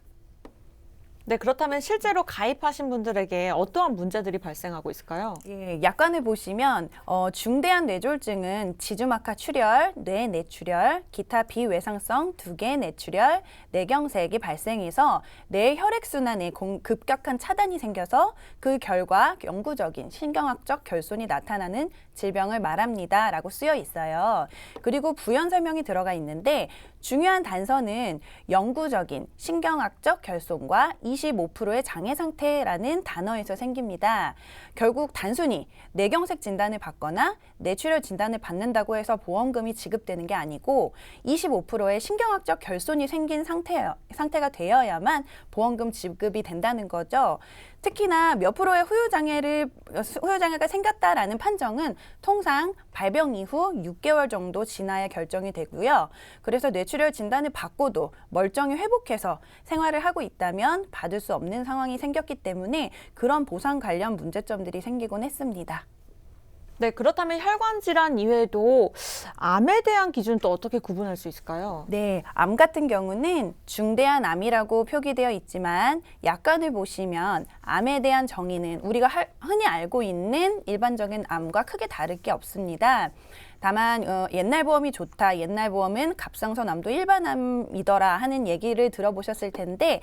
네, 그렇다면 실제로 가입하신 분들에게 어떠한 문제들이 발생하고 있을까요? 예, 약관을 보시면 중대한 뇌졸중은 지주막하 출혈, 뇌 내출혈, 기타 비외상성 두개 내출혈, 뇌경색이 발생해서 뇌 혈액순환에 급격한 차단이 생겨서 그 결과 영구적인 신경학적 결손이 나타나는 질병을 말합니다. 라고 쓰여 있어요. 그리고 부연 설명이 들어가 있는데 중요한 단서는 영구적인 신경학적 결손과 25%의 장애 상태라는 단어에서 생깁니다. 결국 단순히 뇌경색 진단을 받거나 뇌출혈 진단을 받는다고 해서 보험금이 지급되는 게 아니고 25%의 신경학적 결손이 생긴 상태가 되어야만 보험금 지급이 된다는 거죠. 특히나 몇 프로의 후유장애가 생겼다라는 판정은 통상 발병 이후 6개월 정도 지나야 결정이 되고요. 그래서 뇌출혈 진단을 받고도 멀쩡히 회복해서 생활을 하고 있다면 받을 수 없는 상황이 생겼기 때문에 그런 보상 관련 문제점들이 생기곤 했습니다. 네, 그렇다면 혈관 질환 이외에도 암에 대한 기준은 또 어떻게 구분할 수 있을까요? 네, 암 같은 경우는 중대한 암이라고 표기되어 있지만 약관을 보시면 암에 대한 정의는 우리가 흔히 알고 있는 일반적인 암과 크게 다를 게 없습니다. 다만 옛날 보험이 좋다, 옛날 보험은 갑상선암도 일반암이더라 하는 얘기를 들어보셨을 텐데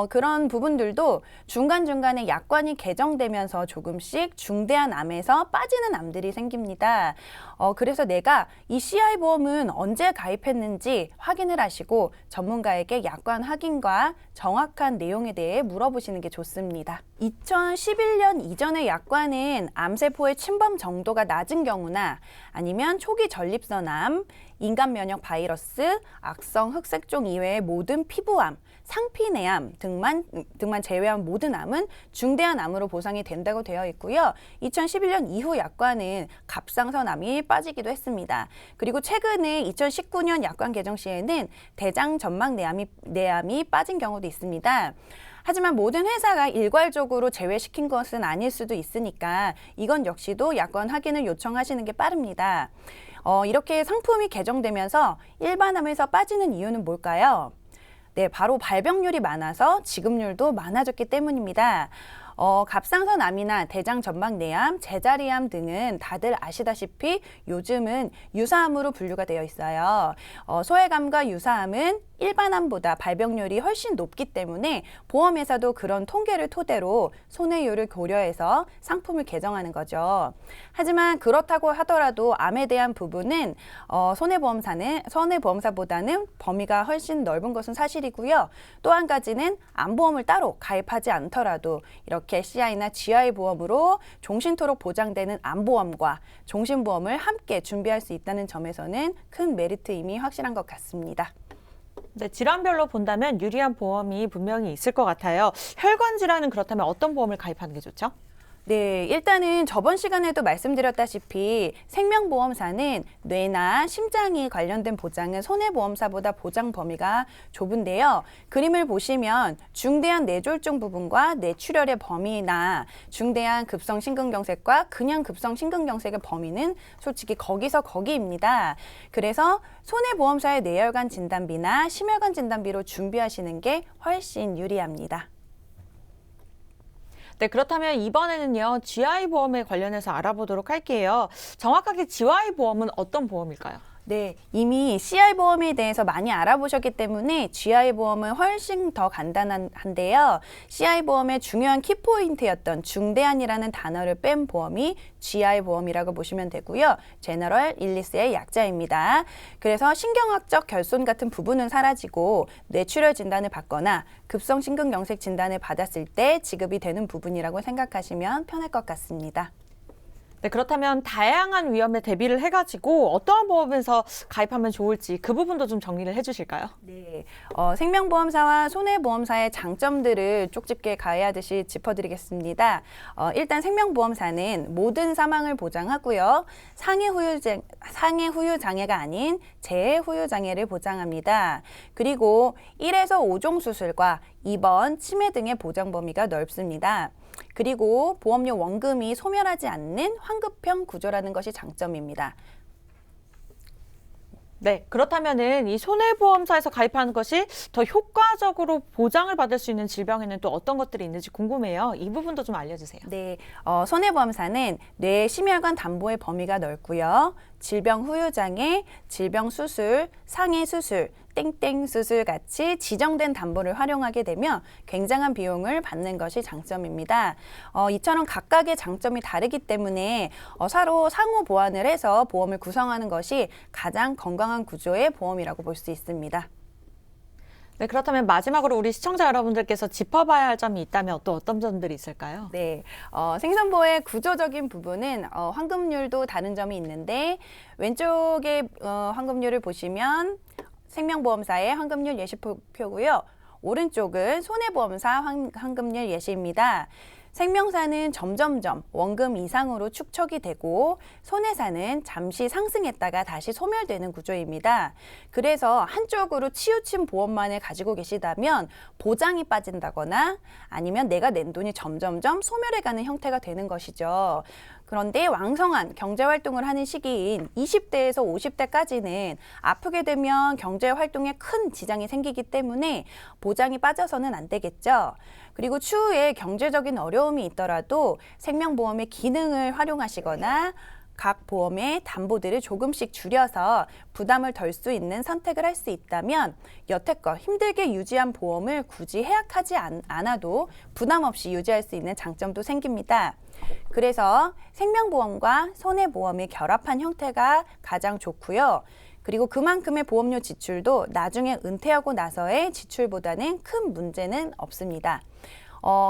그런 부분들도 중간중간에 약관이 개정되면서 조금씩 중대한 암에서 빠지는 암들이 생깁니다. 그래서 내가 이 CI 보험은 언제 가입했는지 확인을 하시고 전문가에게 약관 확인과 정확한 내용에 대해 물어보시는 게 좋습니다. 2011년 이전의 약관은 암세포의 침범 정도가 낮은 경우나 아니면 초기 전립선암, 인간 면역 바이러스, 악성 흑색종 이외의 모든 피부암, 상피내암 등만 제외한 모든 암은 중대한 암으로 보상이 된다고 되어 있고요. 2011년 이후 약관은 갑상선암이 빠지기도 했습니다. 그리고 최근에 2019년 약관 개정 시에는 대장 전막 내암이 빠진 경우도 있습니다. 하지만 모든 회사가 일괄적으로 제외시킨 것은 아닐 수도 있으니까 이건 역시도 약관 확인을 요청하시는 게 빠릅니다. 이렇게 상품이 개정되면서 일반암에서 빠지는 이유는 뭘까요? 네, 바로 발병률이 많아서 지급률도 많아졌기 때문입니다. 갑상선암이나 대장전막내암, 제자리암 등은 다들 아시다시피 요즘은 유사암으로 분류가 되어 있어요. 소외감과 유사암은 일반암보다 발병률이 훨씬 높기 때문에 보험회사도 그런 통계를 토대로 손해율을 고려해서 상품을 개정하는 거죠. 하지만 그렇다고 하더라도 암에 대한 부분은 손해보험사보다는 범위가 훨씬 넓은 것은 사실이고요. 또 한 가지는 암보험을 따로 가입하지 않더라도 이렇게 CI나 GI 보험으로 종신토록 보장되는 암보험과 종신보험을 함께 준비할 수 있다는 점에서는 큰 메리트임이 확실한 것 같습니다. 네, 질환별로 본다면 유리한 보험이 분명히 있을 것 같아요. 혈관 질환은 그렇다면 어떤 보험을 가입하는 게 좋죠? 네, 일단은 저번 시간에도 말씀드렸다시피 생명보험사는 뇌나 심장이 관련된 보장은 손해보험사보다 보장 범위가 좁은데요. 그림을 보시면 중대한 뇌졸중 부분과 뇌출혈의 범위나 중대한 급성심근경색과 그냥 급성심근경색의 범위는 솔직히 거기서 거기입니다. 그래서 손해보험사의 뇌혈관 진단비나 심혈관 진단비로 준비하시는 게 훨씬 유리합니다. 네, 그렇다면 이번에는요, GI 보험에 관련해서 알아보도록 할게요. 정확하게 GI 보험은 어떤 보험일까요? 네, 이미 CI 보험에 대해서 많이 알아보셨기 때문에 GI 보험은 훨씬 더 간단한데요. CI 보험의 중요한 키포인트였던 중대한이라는 단어를 뺀 보험이 GI 보험이라고 보시면 되고요. 제너럴 일리스의 약자입니다. 그래서 신경학적 결손 같은 부분은 사라지고 뇌출혈 진단을 받거나 급성 심근경색 진단을 받았을 때 지급이 되는 부분이라고 생각하시면 편할 것 같습니다. 네, 그렇다면 다양한 위험에 대비를 해가지고 어떠한 보험에서 가입하면 좋을지 그 부분도 좀 정리를 해주실까요? 네, 생명보험사와 손해보험사의 장점들을 쪽집게 가해하듯이 짚어드리겠습니다. 일단 생명보험사는 모든 사망을 보장하고요. 상해 후유 장애가 아닌 재해 후유 장애를 보장합니다. 그리고 1에서 5종 수술과 입원, 치매 등의 보장 범위가 넓습니다. 그리고 보험료 원금이 소멸하지 않는 환급형 구조라는 것이 장점입니다. 네, 그렇다면은 이 손해보험사에서 가입하는 것이 더 효과적으로 보장을 받을 수 있는 질병에는 또 어떤 것들이 있는지 궁금해요. 이 부분도 좀 알려주세요. 네, 손해보험사는 뇌 심혈관 담보의 범위가 넓고요. 질병 후유장애, 질병 수술, 상해 수술, 땡땡 수술 같이 지정된 담보를 활용하게 되며 굉장한 비용을 받는 것이 장점입니다. 이처럼 각각의 장점이 다르기 때문에 서로 상호 보완을 해서 보험을 구성하는 것이 가장 건강한 구조의 보험이라고 볼 수 있습니다. 네, 그렇다면 마지막으로 우리 시청자 여러분들께서 짚어봐야 할 점이 있다면 또 어떤 점들이 있을까요? 네, 생선보의 구조적인 부분은 환급률도 다른 점이 있는데 왼쪽의 환급률을 보시면 생명보험사의 환급률 예시표고요. 오른쪽은 손해보험사 환급률 예시입니다. 생명사는 점점점 원금 이상으로 축적이 되고 손해사는 잠시 상승했다가 다시 소멸되는 구조입니다. 그래서 한쪽으로 치우친 보험만을 가지고 계시다면 보장이 빠진다거나 아니면 내가 낸 돈이 점점점 소멸해가는 형태가 되는 것이죠. 그런데 왕성한 경제활동을 하는 시기인 20대에서 50대까지는 아프게 되면 경제활동에 큰 지장이 생기기 때문에 보장이 빠져서는 안 되겠죠. 그리고 추후에 경제적인 어려움이 있더라도 생명보험의 기능을 활용하시거나 각 보험의 담보들을 조금씩 줄여서 부담을 덜 수 있는 선택을 할 수 있다면 여태껏 힘들게 유지한 보험을 굳이 해약하지 않아도 부담 없이 유지할 수 있는 장점도 생깁니다. 그래서 생명보험과 손해보험이 결합한 형태가 가장 좋고요. 그리고 그만큼의 보험료 지출도 나중에 은퇴하고 나서의 지출보다는 큰 문제는 없습니다.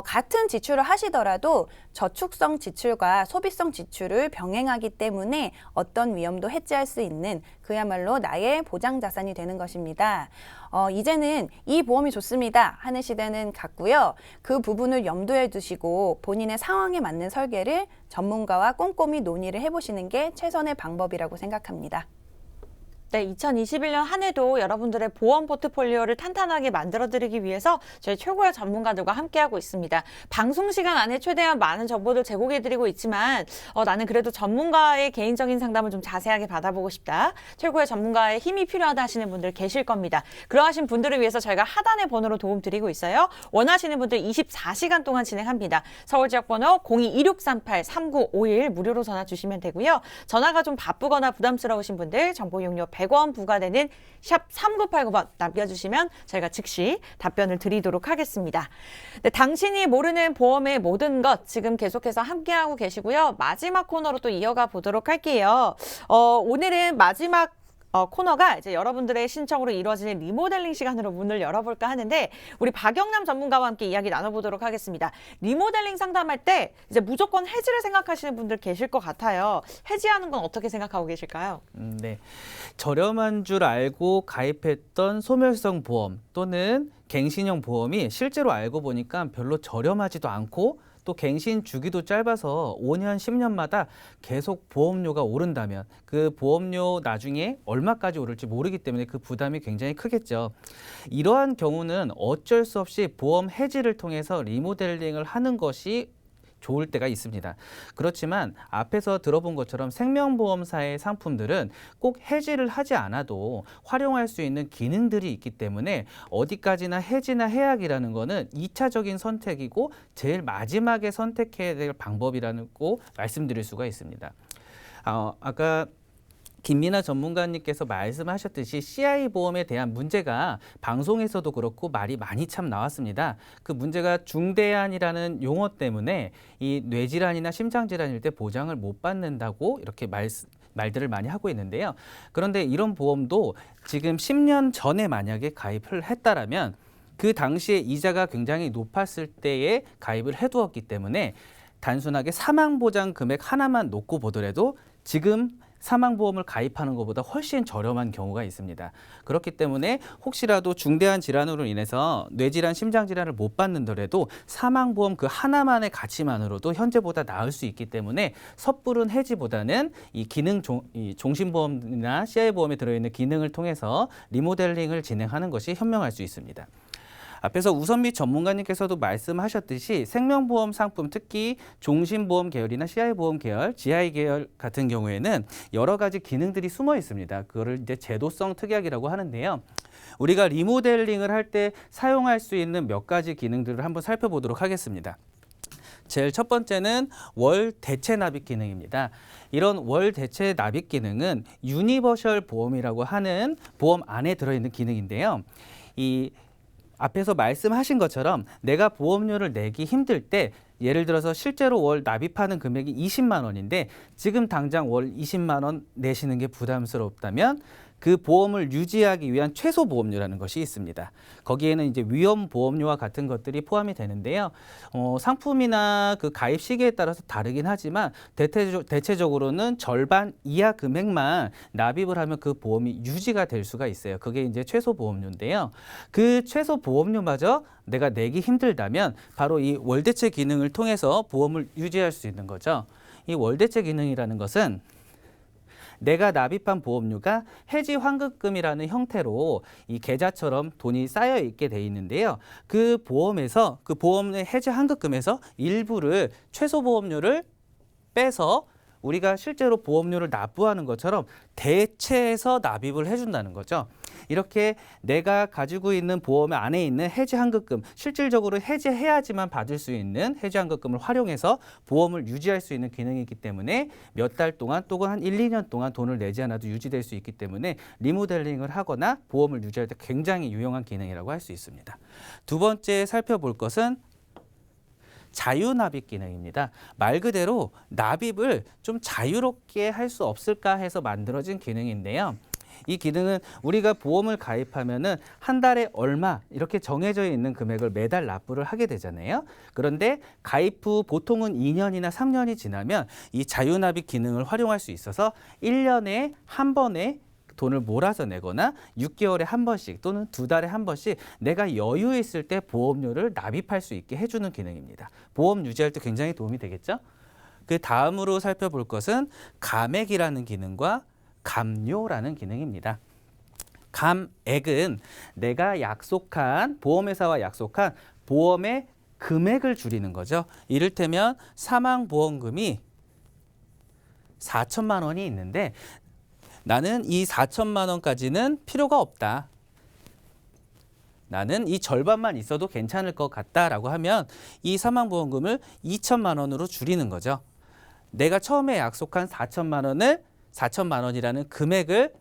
같은 지출을 하시더라도 저축성 지출과 소비성 지출을 병행하기 때문에 어떤 위험도 해지할 수 있는 그야말로 나의 보장 자산이 되는 것입니다. 이제는 이 보험이 좋습니다 하는 시대는 갔고요. 그 부분을 염두에 두시고 본인의 상황에 맞는 설계를 전문가와 꼼꼼히 논의를 해보시는 게 최선의 방법이라고 생각합니다. 네, 2021년 한 해도 여러분들의 보험 포트폴리오를 탄탄하게 만들어드리기 위해서 저희 최고의 전문가들과 함께하고 있습니다. 방송 시간 안에 최대한 많은 정보를 제공해드리고 있지만 나는 그래도 전문가의 개인적인 상담을 좀 자세하게 받아보고 싶다. 최고의 전문가의 힘이 필요하다 하시는 분들 계실 겁니다. 그러하신 분들을 위해서 저희가 하단의 번호로 도움드리고 있어요. 원하시는 분들 24시간 동안 진행합니다. 서울지역번호 02-2638-3951 무료로 전화 주시면 되고요. 전화가 좀 바쁘거나 부담스러우신 분들 정보 이용료 100원 부과되는 샵 3989번 남겨주시면 저희가 즉시 답변을 드리도록 하겠습니다. 네, 당신이 모르는 보험의 모든 것 지금 계속해서 함께하고 계시고요. 마지막 코너로 또 이어가 보도록 할게요. 오늘은 마지막 코너가 이제 여러분들의 신청으로 이루어지는 리모델링 시간으로 문을 열어볼까 하는데 우리 박영남 전문가와 함께 이야기 나눠보도록 하겠습니다. 리모델링 상담할 때 이제 무조건 해지를 생각하시는 분들 계실 것 같아요. 해지하는 건 어떻게 생각하고 계실까요? 네, 저렴한 줄 알고 가입했던 소멸성 보험 또는 갱신형 보험이 실제로 알고 보니까 별로 저렴하지도 않고 또 갱신 주기도 짧아서 5년, 10년마다 계속 보험료가 오른다면 그 보험료 나중에 얼마까지 오를지 모르기 때문에 그 부담이 굉장히 크겠죠. 이러한 경우는 어쩔 수 없이 보험 해지를 통해서 리모델링을 하는 것이 좋을 때가 있습니다. 그렇지만 앞에서 들어본 것처럼 생명보험사의 상품들은 꼭 해지를 하지 않아도 활용할 수 있는 기능들이 있기 때문에 어디까지나 해지나 해약이라는 거는 2차적인 선택이고 제일 마지막에 선택해야 될 방법이라는 거 말씀드릴 수가 있습니다. 아까 김민아 전문가님께서 말씀하셨듯이 CI 보험에 대한 문제가 방송에서도 그렇고 말이 많이 참 나왔습니다. 그 문제가 중대한이라는 용어 때문에 이 뇌질환이나 심장질환일 때 보장을 못 받는다고 이렇게 말들을 많이 하고 있는데요. 그런데 이런 보험도 지금 10년 전에 만약에 가입을 했다라면 그 당시에 이자가 굉장히 높았을 때에 가입을 해두었기 때문에 단순하게 사망보장 금액 하나만 놓고 보더라도 지금 사망보험을 가입하는 것보다 훨씬 저렴한 경우가 있습니다. 그렇기 때문에 혹시라도 중대한 질환으로 인해서 뇌질환, 심장질환을 못 받는더라도 사망보험 그 하나만의 가치만으로도 현재보다 나을 수 있기 때문에 섣부른 해지보다는 이 종신보험이나 CI보험에 들어있는 기능을 통해서 리모델링을 진행하는 것이 현명할 수 있습니다. 앞에서 우선미 전문가님께서도 말씀하셨듯이 생명보험 상품, 특히 종신보험 계열이나 CI보험 계열, GI 계열 같은 경우에는 여러 가지 기능들이 숨어 있습니다. 그거를 이제 제도성 특약이라고 하는데요. 우리가 리모델링을 할 때 사용할 수 있는 몇 가지 기능들을 한번 살펴보도록 하겠습니다. 제일 첫 번째는 월 대체 납입 기능입니다. 이런 월 대체 납입 기능은 유니버셜 보험이라고 하는 보험 안에 들어있는 기능인데요. 이 앞에서 말씀하신 것처럼 내가 보험료를 내기 힘들 때 예를 들어서 실제로 월 납입하는 금액이 20만 원인데 지금 당장 월 20만 원 내시는 게 부담스럽다면 그 보험을 유지하기 위한 최소 보험료라는 것이 있습니다. 거기에는 이제 위험 보험료와 같은 것들이 포함이 되는데요. 상품이나 그 가입 시기에 따라서 다르긴 하지만 대체적으로는 절반 이하 금액만 납입을 하면 그 보험이 유지가 될 수가 있어요. 그게 이제 최소 보험료인데요. 그 최소 보험료마저 내가 내기 힘들다면 바로 이 월대체 기능을 통해서 보험을 유지할 수 있는 거죠. 이 월대체 기능이라는 것은 내가 납입한 보험료가 해지 환급금이라는 형태로 이 계좌처럼 돈이 쌓여 있게 돼 있는데요. 그 보험에서 그 보험의 해지 환급금에서 일부를 최소 보험료를 빼서 우리가 실제로 보험료를 납부하는 것처럼 대체해서 납입을 해준다는 거죠. 이렇게 내가 가지고 있는 보험 안에 있는 해지 환급금, 실질적으로 해지해야지만 받을 수 있는 해지 환급금을 활용해서 보험을 유지할 수 있는 기능이기 때문에 몇 달 동안 또는 한 1, 2년 동안 돈을 내지 않아도 유지될 수 있기 때문에 리모델링을 하거나 보험을 유지할 때 굉장히 유용한 기능이라고 할 수 있습니다. 두 번째 살펴볼 것은 자유납입 기능입니다. 말 그대로 납입을 좀 자유롭게 할 수 없을까 해서 만들어진 기능인데요. 이 기능은 우리가 보험을 가입하면은 한 달에 얼마 이렇게 정해져 있는 금액을 매달 납부를 하게 되잖아요. 그런데 가입 후 보통은 2년이나 3년이 지나면 이 자유납입 기능을 활용할 수 있어서 1년에 한 번에 돈을 몰아서 내거나 6개월에 한 번씩 또는 2달에 한 번씩 내가 여유 있을 때 보험료를 납입할 수 있게 해주는 기능입니다. 보험 유지할 때 굉장히 도움이 되겠죠? 그 다음으로 살펴볼 것은 감액이라는 기능과 감료라는 기능입니다. 감액은 내가 약속한 보험회사와 약속한 보험의 금액을 줄이는 거죠. 이를테면 사망보험금이 4천만 원이 있는데 나는 이 4천만 원까지는 필요가 없다. 나는 이 절반만 있어도 괜찮을 것 같다라고 하면 이 사망보험금을 2천만 원으로 줄이는 거죠. 내가 처음에 약속한 4천만 원이라는 금액을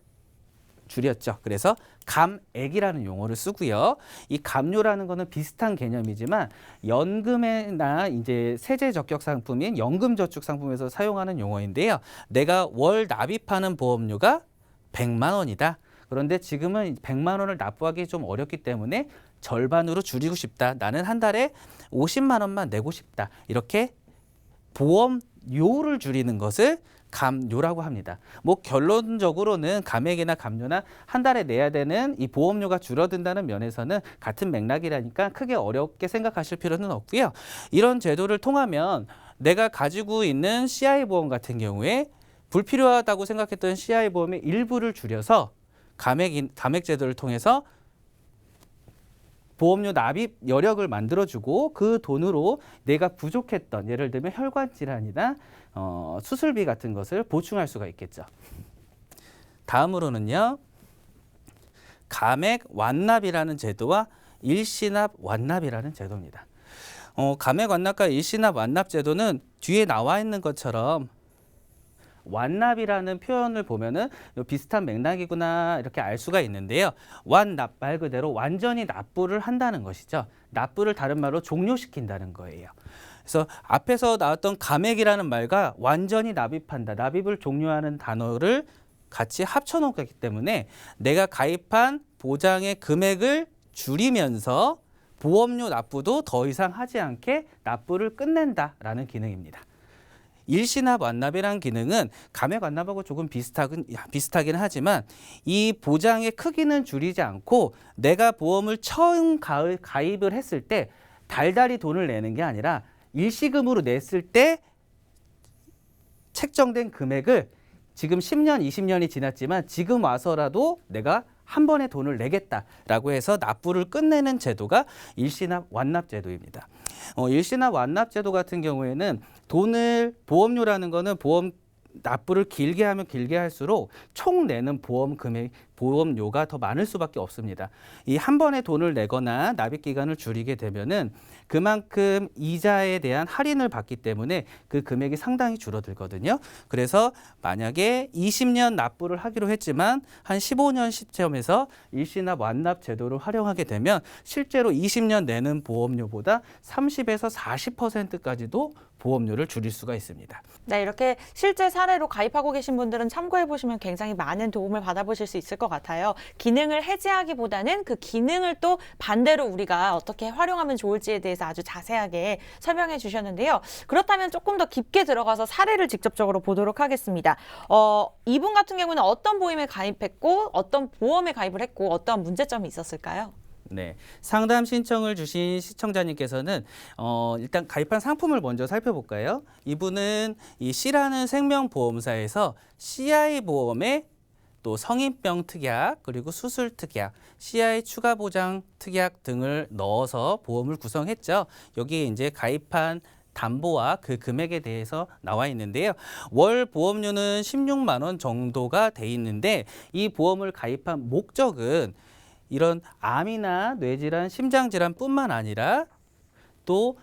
줄였죠. 그래서 감액이라는 용어를 쓰고요. 이 감료라는 거는 비슷한 개념이지만 연금이나 이제 세제 적격 상품인 연금 저축 상품에서 사용하는 용어인데요. 내가 월 납입하는 보험료가 100만 원이다. 그런데 지금은 100만 원을 납부하기 좀 어렵기 때문에 절반으로 줄이고 싶다. 나는 한 달에 50만 원만 내고 싶다. 이렇게 보험료를 줄이는 것을 감료라고 합니다. 뭐 결론적으로는 감액이나 감료나 한 달에 내야 되는 이 보험료가 줄어든다는 면에서는 같은 맥락이라니까 크게 어렵게 생각하실 필요는 없고요. 이런 제도를 통하면 내가 가지고 있는 CI 보험 같은 경우에 불필요하다고 생각했던 CI 보험의 일부를 줄여서 감액 제도를 통해서 보험료 납입 여력을 만들어주고 그 돈으로 내가 부족했던 예를 들면 혈관 질환이나 수술비 같은 것을 보충할 수가 있겠죠. 다음으로는요. 감액 완납이라는 제도와 일시납 완납이라는 제도입니다. 감액 완납과 일시납 완납 제도는 뒤에 나와 있는 것처럼 완납이라는 표현을 보면은 비슷한 맥락이구나 이렇게 알 수가 있는데요. 완납 말 그대로 완전히 납부를 한다는 것이죠. 납부를 다른 말로 종료시킨다는 거예요. 그래서 앞에서 나왔던 감액이라는 말과 완전히 납입한다, 납입을 종료하는 단어를 같이 합쳐놓기 때문에 내가 가입한 보장의 금액을 줄이면서 보험료 납부도 더 이상 하지 않게 납부를 끝낸다라는 기능입니다. 일시납 완납이라는 기능은 감액 완납하고 조금 비슷하긴 하지만 이 보장의 크기는 줄이지 않고 내가 보험을 처음 가입을 했을 때 달달이 돈을 내는 게 아니라 일시금으로 냈을 때 책정된 금액을 지금 10년, 20년이 지났지만 지금 와서라도 내가 한 번에 돈을 내겠다라고 해서 납부를 끝내는 제도가 일시납 완납 제도입니다. 일시납 완납 제도 같은 경우에는 돈을 보험료라는 거는 보험 납부를 길게 하면 길게 할수록 총 내는 보험 금액, 보험료가 더 많을 수밖에 없습니다. 이 한 번에 돈을 내거나 납입 기간을 줄이게 되면은 그만큼 이자에 대한 할인을 받기 때문에 그 금액이 상당히 줄어들거든요. 그래서 만약에 20년 납부를 하기로 했지만 한 15년 시점에서 일시납 완납 제도를 활용하게 되면 실제로 20년 내는 보험료보다 30에서 40%까지도 보험료를 줄일 수가 있습니다. 네, 이렇게 실제 사례로 가입하고 계신 분들은 참고해 보시면 굉장히 많은 도움을 받아보실 수 있을 것 같아요. 기능을 해지하기보다는 그 기능을 또 반대로 우리가 어떻게 활용하면 좋을지에 대해서 아주 자세하게 설명해 주셨는데요. 그렇다면 조금 더 깊게 들어가서 사례를 직접적으로 보도록 하겠습니다. 이분 같은 경우는 어떤 보험에 가입했고 어떤 보험에 가입을 했고 어떤 문제점이 있었을까요? 네, 상담 신청을 주신 시청자님께서는 일단 가입한 상품을 먼저 살펴볼까요? 이분은 이 C라는 생명보험사에서 CI 보험에 또 성인병 특약 그리고 수술 특약, CI 추가 보장 특약 등을 넣어서 보험을 구성했죠. 여기에 이제 가입한 담보와 그 금액에 대해서 나와 있는데요. 월 보험료는 16만 원 정도가 돼 있는데 이 보험을 가입한 목적은 이런 암이나 뇌질환, 심장질환뿐만 아니라 또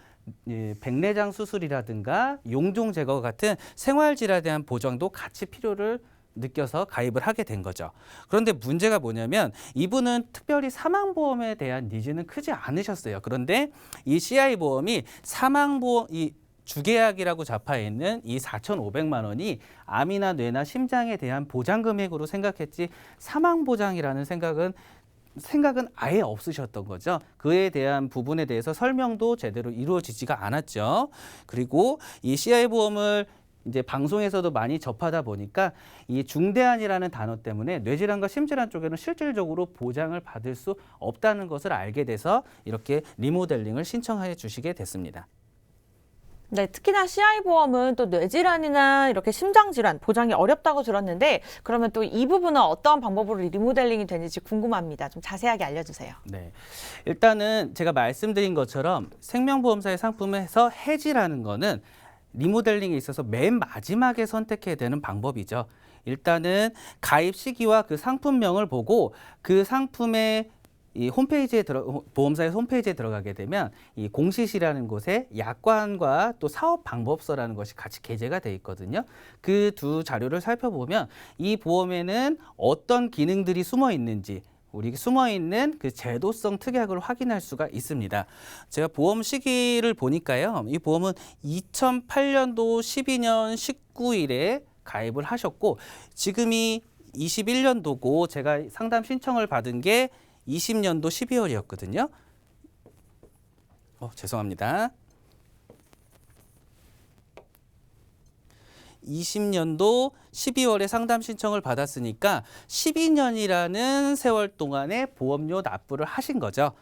백내장 수술이라든가 용종 제거 같은 생활질환에 대한 보장도 같이 필요를 느껴서 가입을 하게 된 거죠. 그런데 문제가 뭐냐면 이분은 특별히 사망보험에 대한 니즈는 크지 않으셨어요. 그런데 이 CI보험이 사망보험, 이 주계약이라고 잡혀 있는 이 4,500만 원이 암이나 뇌나 심장에 대한 보장 금액으로 생각했지 사망보장이라는 생각은 아예 없으셨던 거죠. 그에 대한 부분에 대해서 설명도 제대로 이루어지지가 않았죠. 그리고 이 CI보험을 이제 방송에서도 많이 접하다 보니까 이 중대한이라는 단어 때문에 뇌질환과 심질환 쪽에는 실질적으로 보장을 받을 수 없다는 것을 알게 돼서 이렇게 리모델링을 신청해 주시게 됐습니다. 네, 특히나 CI보험은 또 뇌질환이나 이렇게 심장질환 보장이 어렵다고 들었는데 그러면 또 이 부분은 어떤 방법으로 리모델링이 되는지 궁금합니다. 좀 자세하게 알려주세요. 네, 일단은 제가 말씀드린 것처럼 생명보험사의 상품에서 해지라는 거는 리모델링에 있어서 맨 마지막에 선택해야 되는 방법이죠. 일단은 가입 시기와 그 상품명을 보고 그 상품의 이 보험사의 홈페이지에 들어가게 되면 이 공시시라는 곳에 약관과 또 사업 방법서라는 것이 같이 게재가 돼 있거든요. 그 두 자료를 살펴보면 이 보험에는 어떤 기능들이 숨어 있는지 우리 숨어 있는 그 제도성 특약을 확인할 수가 있습니다. 제가 보험 시기를 보니까요. 이 보험은 2008년도 12년 19일에 가입을 하셨고 지금이 21년도고 제가 상담 신청을 받은 게 20년도 12월이었거든요. 죄송합니다. 20년도 12월에 상담 신청을 받았으니까 12년이라는 세월 동안에 보험료 납부를 하신 거죠.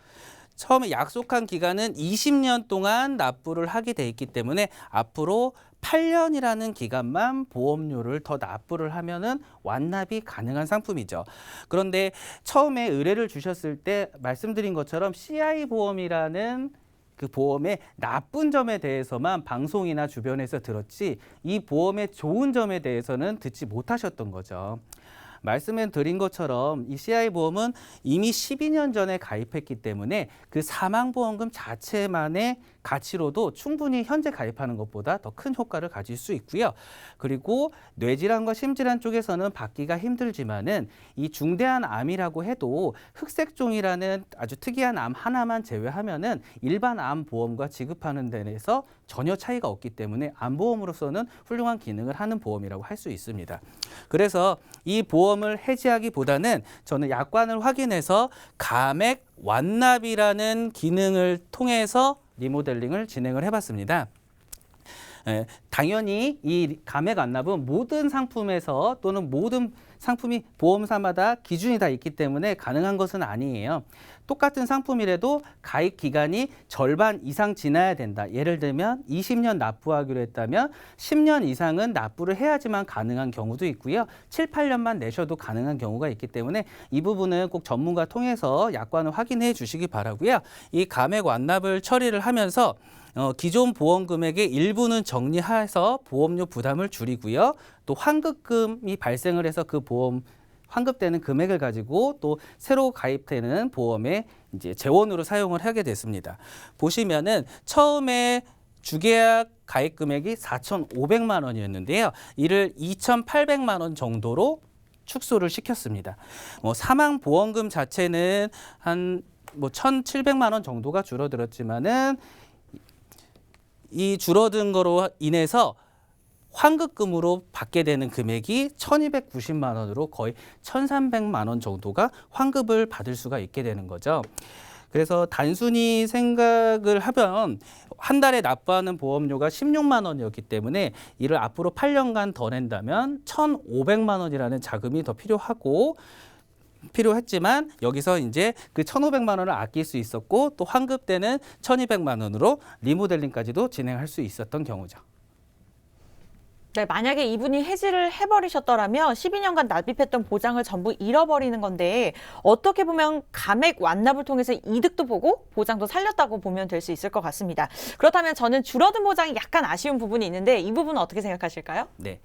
처음에 약속한 기간은 20년 동안 납부를 하게 돼 있기 때문에 앞으로 8년이라는 기간만 보험료를 더 납부를 하면은 완납이 가능한 상품이죠. 그런데 처음에 의뢰를 주셨을 때 말씀드린 것처럼 CI 보험이라는 그 보험의 나쁜 점에 대해서만 방송이나 주변에서 들었지 이 보험의 좋은 점에 대해서는 듣지 못하셨던 거죠. 말씀해 드린 것처럼 이 CI보험은 이미 12년 전에 가입했기 때문에 그 사망보험금 자체만의 가치로도 충분히 현재 가입하는 것보다 더 큰 효과를 가질 수 있고요. 그리고 뇌질환과 심질환 쪽에서는 받기가 힘들지만은 이 중대한 암이라고 해도 흑색종이라는 아주 특이한 암 하나만 제외하면은 일반 암 보험과 지급하는 데에서 전혀 차이가 없기 때문에 암보험으로서는 훌륭한 기능을 하는 보험이라고 할 수 있습니다. 그래서 이 보험을 해지하기보다는 저는 약관을 확인해서 감액 완납이라는 기능을 통해서 리모델링을 진행을 해봤습니다. 당연히 이 감액 완납은 모든 상품에서 또는 모든 상품이 보험사마다 기준이 다 있기 때문에 가능한 것은 아니에요. 똑같은 상품이라도 가입 기간이 절반 이상 지나야 된다. 예를 들면 20년 납부하기로 했다면 10년 이상은 납부를 해야지만 가능한 경우도 있고요. 7, 8년만 내셔도 가능한 경우가 있기 때문에 이 부분은 꼭 전문가 통해서 약관을 확인해 주시기 바라고요. 이 감액 완납을 처리를 하면서 기존 보험 금액의 일부는 정리해서 보험료 부담을 줄이고요. 또 환급금이 발생을 해서 그 보험 환급되는 금액을 가지고 또 새로 가입되는 보험에 이제 재원으로 사용을 하게 됐습니다. 보시면은 처음에 주계약 가입 금액이 4,500만 원이었는데요. 이를 2,800만 원 정도로 축소를 시켰습니다. 사망 보험금 자체는 한 1,700만 원 정도가 줄어들었지만은 이 줄어든 거로 인해서 환급금으로 받게 되는 금액이 1,290만 원으로 거의 1,300만 원 정도가 환급을 받을 수가 있게 되는 거죠. 그래서 단순히 생각을 하면 한 달에 납부하는 보험료가 16만 원이었기 때문에 이를 앞으로 8년간 더 낸다면 1,500만 원이라는 자금이 더 필요했지만 여기서 이제 그 1,500만 원을 아낄 수 있었고 또 환급되는 1,200만 원으로 리모델링까지도 진행할 수 있었던 경우죠. 네, 만약에 이분이 해지를 해버리셨더라면 12년간 납입했던 보장을 전부 잃어버리는 건데 어떻게 보면 감액 완납을 통해서 이득도 보고 보장도 살렸다고 보면 될 수 있을 것 같습니다. 그렇다면 저는 줄어든 보장이 약간 아쉬운 부분이 있는데 이 부분은 어떻게 생각하실까요? 네.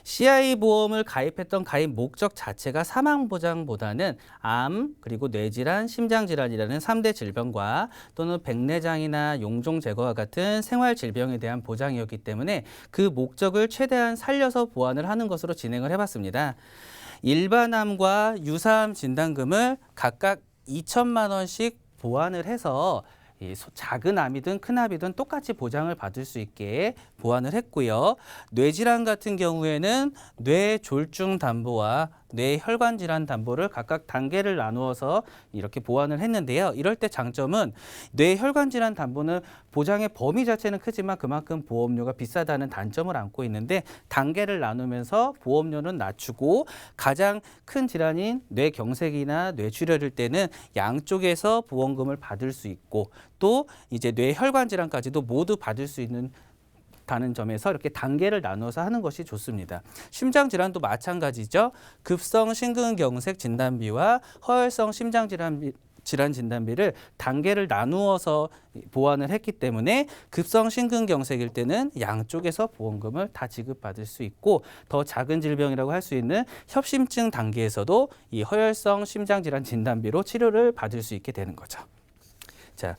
CI 보험을 가입했던 가입 목적 자체가 사망보장보다는 암, 그리고 뇌질환, 심장질환이라는 3대 질병과 또는 백내장이나 용종 제거와 같은 생활질병에 대한 보장이었기 때문에 그 목적을 최대한 살려서 보완을 하는 것으로 진행을 해봤습니다. 일반암과 유사암 진단금을 각각 2천만 원씩 보완을 해서 작은 암이든 큰 암이든 똑같이 보장을 받을 수 있게 보완을 했고요. 뇌질환 같은 경우에는 뇌졸중 담보와 뇌혈관 질환 담보를 각각 단계를 나누어서 이렇게 보완을 했는데요. 이럴 때 장점은 뇌혈관 질환 담보는 보장의 범위 자체는 크지만 그만큼 보험료가 비싸다는 단점을 안고 있는데 단계를 나누면서 보험료는 낮추고 가장 큰 질환인 뇌경색이나 뇌출혈일 때는 양쪽에서 보험금을 받을 수 있고 또 이제 뇌혈관 질환까지도 모두 받을 수 있는 다는 점에서 이렇게 단계를 나눠서 하는 것이 좋습니다. 심장 질환도 마찬가지죠. 급성 심근경색 진단비와 허혈성 심장 질환 진단비를 단계를 나누어서 보완을 했기 때문에 급성 심근경색일 때는 양쪽에서 보험금을 다 지급받을 수 있고 더 작은 질병이라고 할 수 있는 협심증 단계에서도 이 허혈성 심장 질환 진단비로 치료를 받을 수 있게 되는 거죠. 자,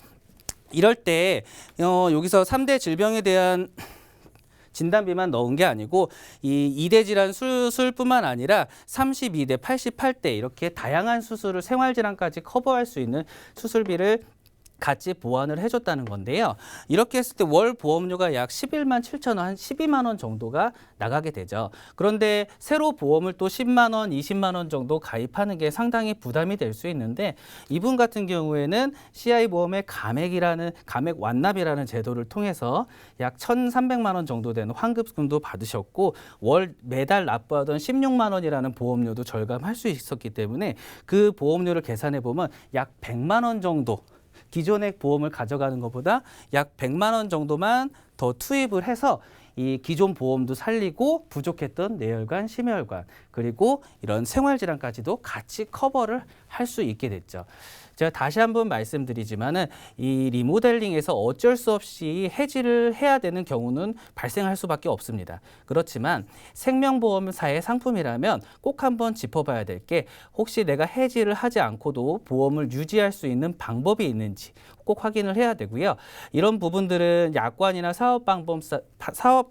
이럴 때 여기서 3대 질병에 대한 진단비만 넣은 게 아니고 이 2대 질환 수술뿐만 아니라 32대, 88대 이렇게 다양한 수술을 생활질환까지 커버할 수 있는 수술비를 같이 보완을 해줬다는 건데요. 이렇게 했을 때 월 보험료가 약 11만 7천 원, 한 12만 원 정도가 나가게 되죠. 그런데 새로 보험을 또 10만 원, 20만 원 정도 가입하는 게 상당히 부담이 될 수 있는데 이분 같은 경우에는 CI 보험의 감액 완납이라는 제도를 통해서 약 1,300만 원 정도 되는 환급금도 받으셨고 매달 납부하던 16만 원이라는 보험료도 절감할 수 있었기 때문에 그 보험료를 계산해 보면 약 100만 원 정도 기존의 보험을 가져가는 것보다 약 100만 원 정도만 더 투입을 해서 이 기존 보험도 살리고 부족했던 뇌혈관, 심혈관 그리고 이런 생활질환까지도 같이 커버를 할 수 있게 됐죠. 제가 다시 한번 말씀드리지만은 이 리모델링에서 어쩔 수 없이 해지를 해야 되는 경우는 발생할 수밖에 없습니다. 그렇지만 생명보험사의 상품이라면 꼭 한번 짚어봐야 될 게 혹시 내가 해지를 하지 않고도 보험을 유지할 수 있는 방법이 있는지 꼭 확인을 해야 되고요. 이런 부분들은 약관이나 사업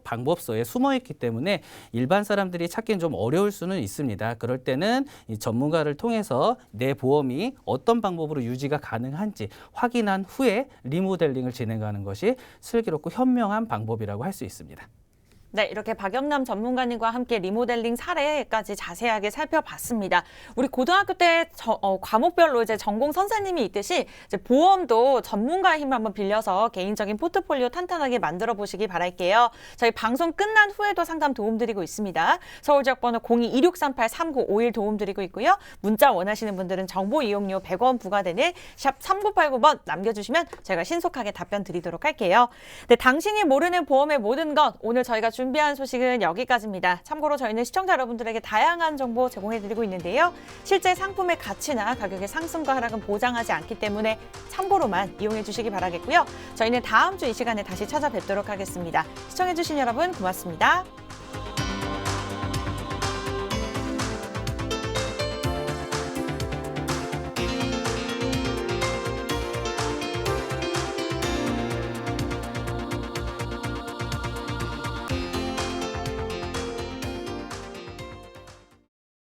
방법서에 숨어 있기 때문에 일반 사람들이 찾기는 좀 어려울 수는 있습니다. 그럴 때는 이 전문가를 통해서 내 보험이 어떤 방법으로 유지가 가능한지 확인한 후에 리모델링을 진행하는 것이 슬기롭고 현명한 방법이라고 할 수 있습니다. 네, 이렇게 박영남 전문가님과 함께 리모델링 사례까지 자세하게 살펴봤습니다. 우리 고등학교 때 과목별로 이제 전공 선생님이 있듯이 이제 보험도 전문가의 힘을 한번 빌려서 개인적인 포트폴리오 탄탄하게 만들어 보시기 바랄게요. 저희 방송 끝난 후에도 상담 도움드리고 있습니다. 서울 지역번호 02-2638-3951 도움드리고 있고요. 문자 원하시는 분들은 정보 이용료 100원 부과되는 샵 3989번 남겨주시면 저희가 신속하게 답변 드리도록 할게요. 네, 당신이 모르는 보험의 모든 것, 오늘 저희가 준비한 소식은 여기까지입니다. 참고로 저희는 시청자 여러분들에게 다양한 정보 제공해드리고 있는데요. 실제 상품의 가치나 가격의 상승과 하락은 보장하지 않기 때문에 참고로만 이용해 주시기 바라겠고요. 저희는 다음 주 이 시간에 다시 찾아뵙도록 하겠습니다. 시청해주신 여러분 고맙습니다.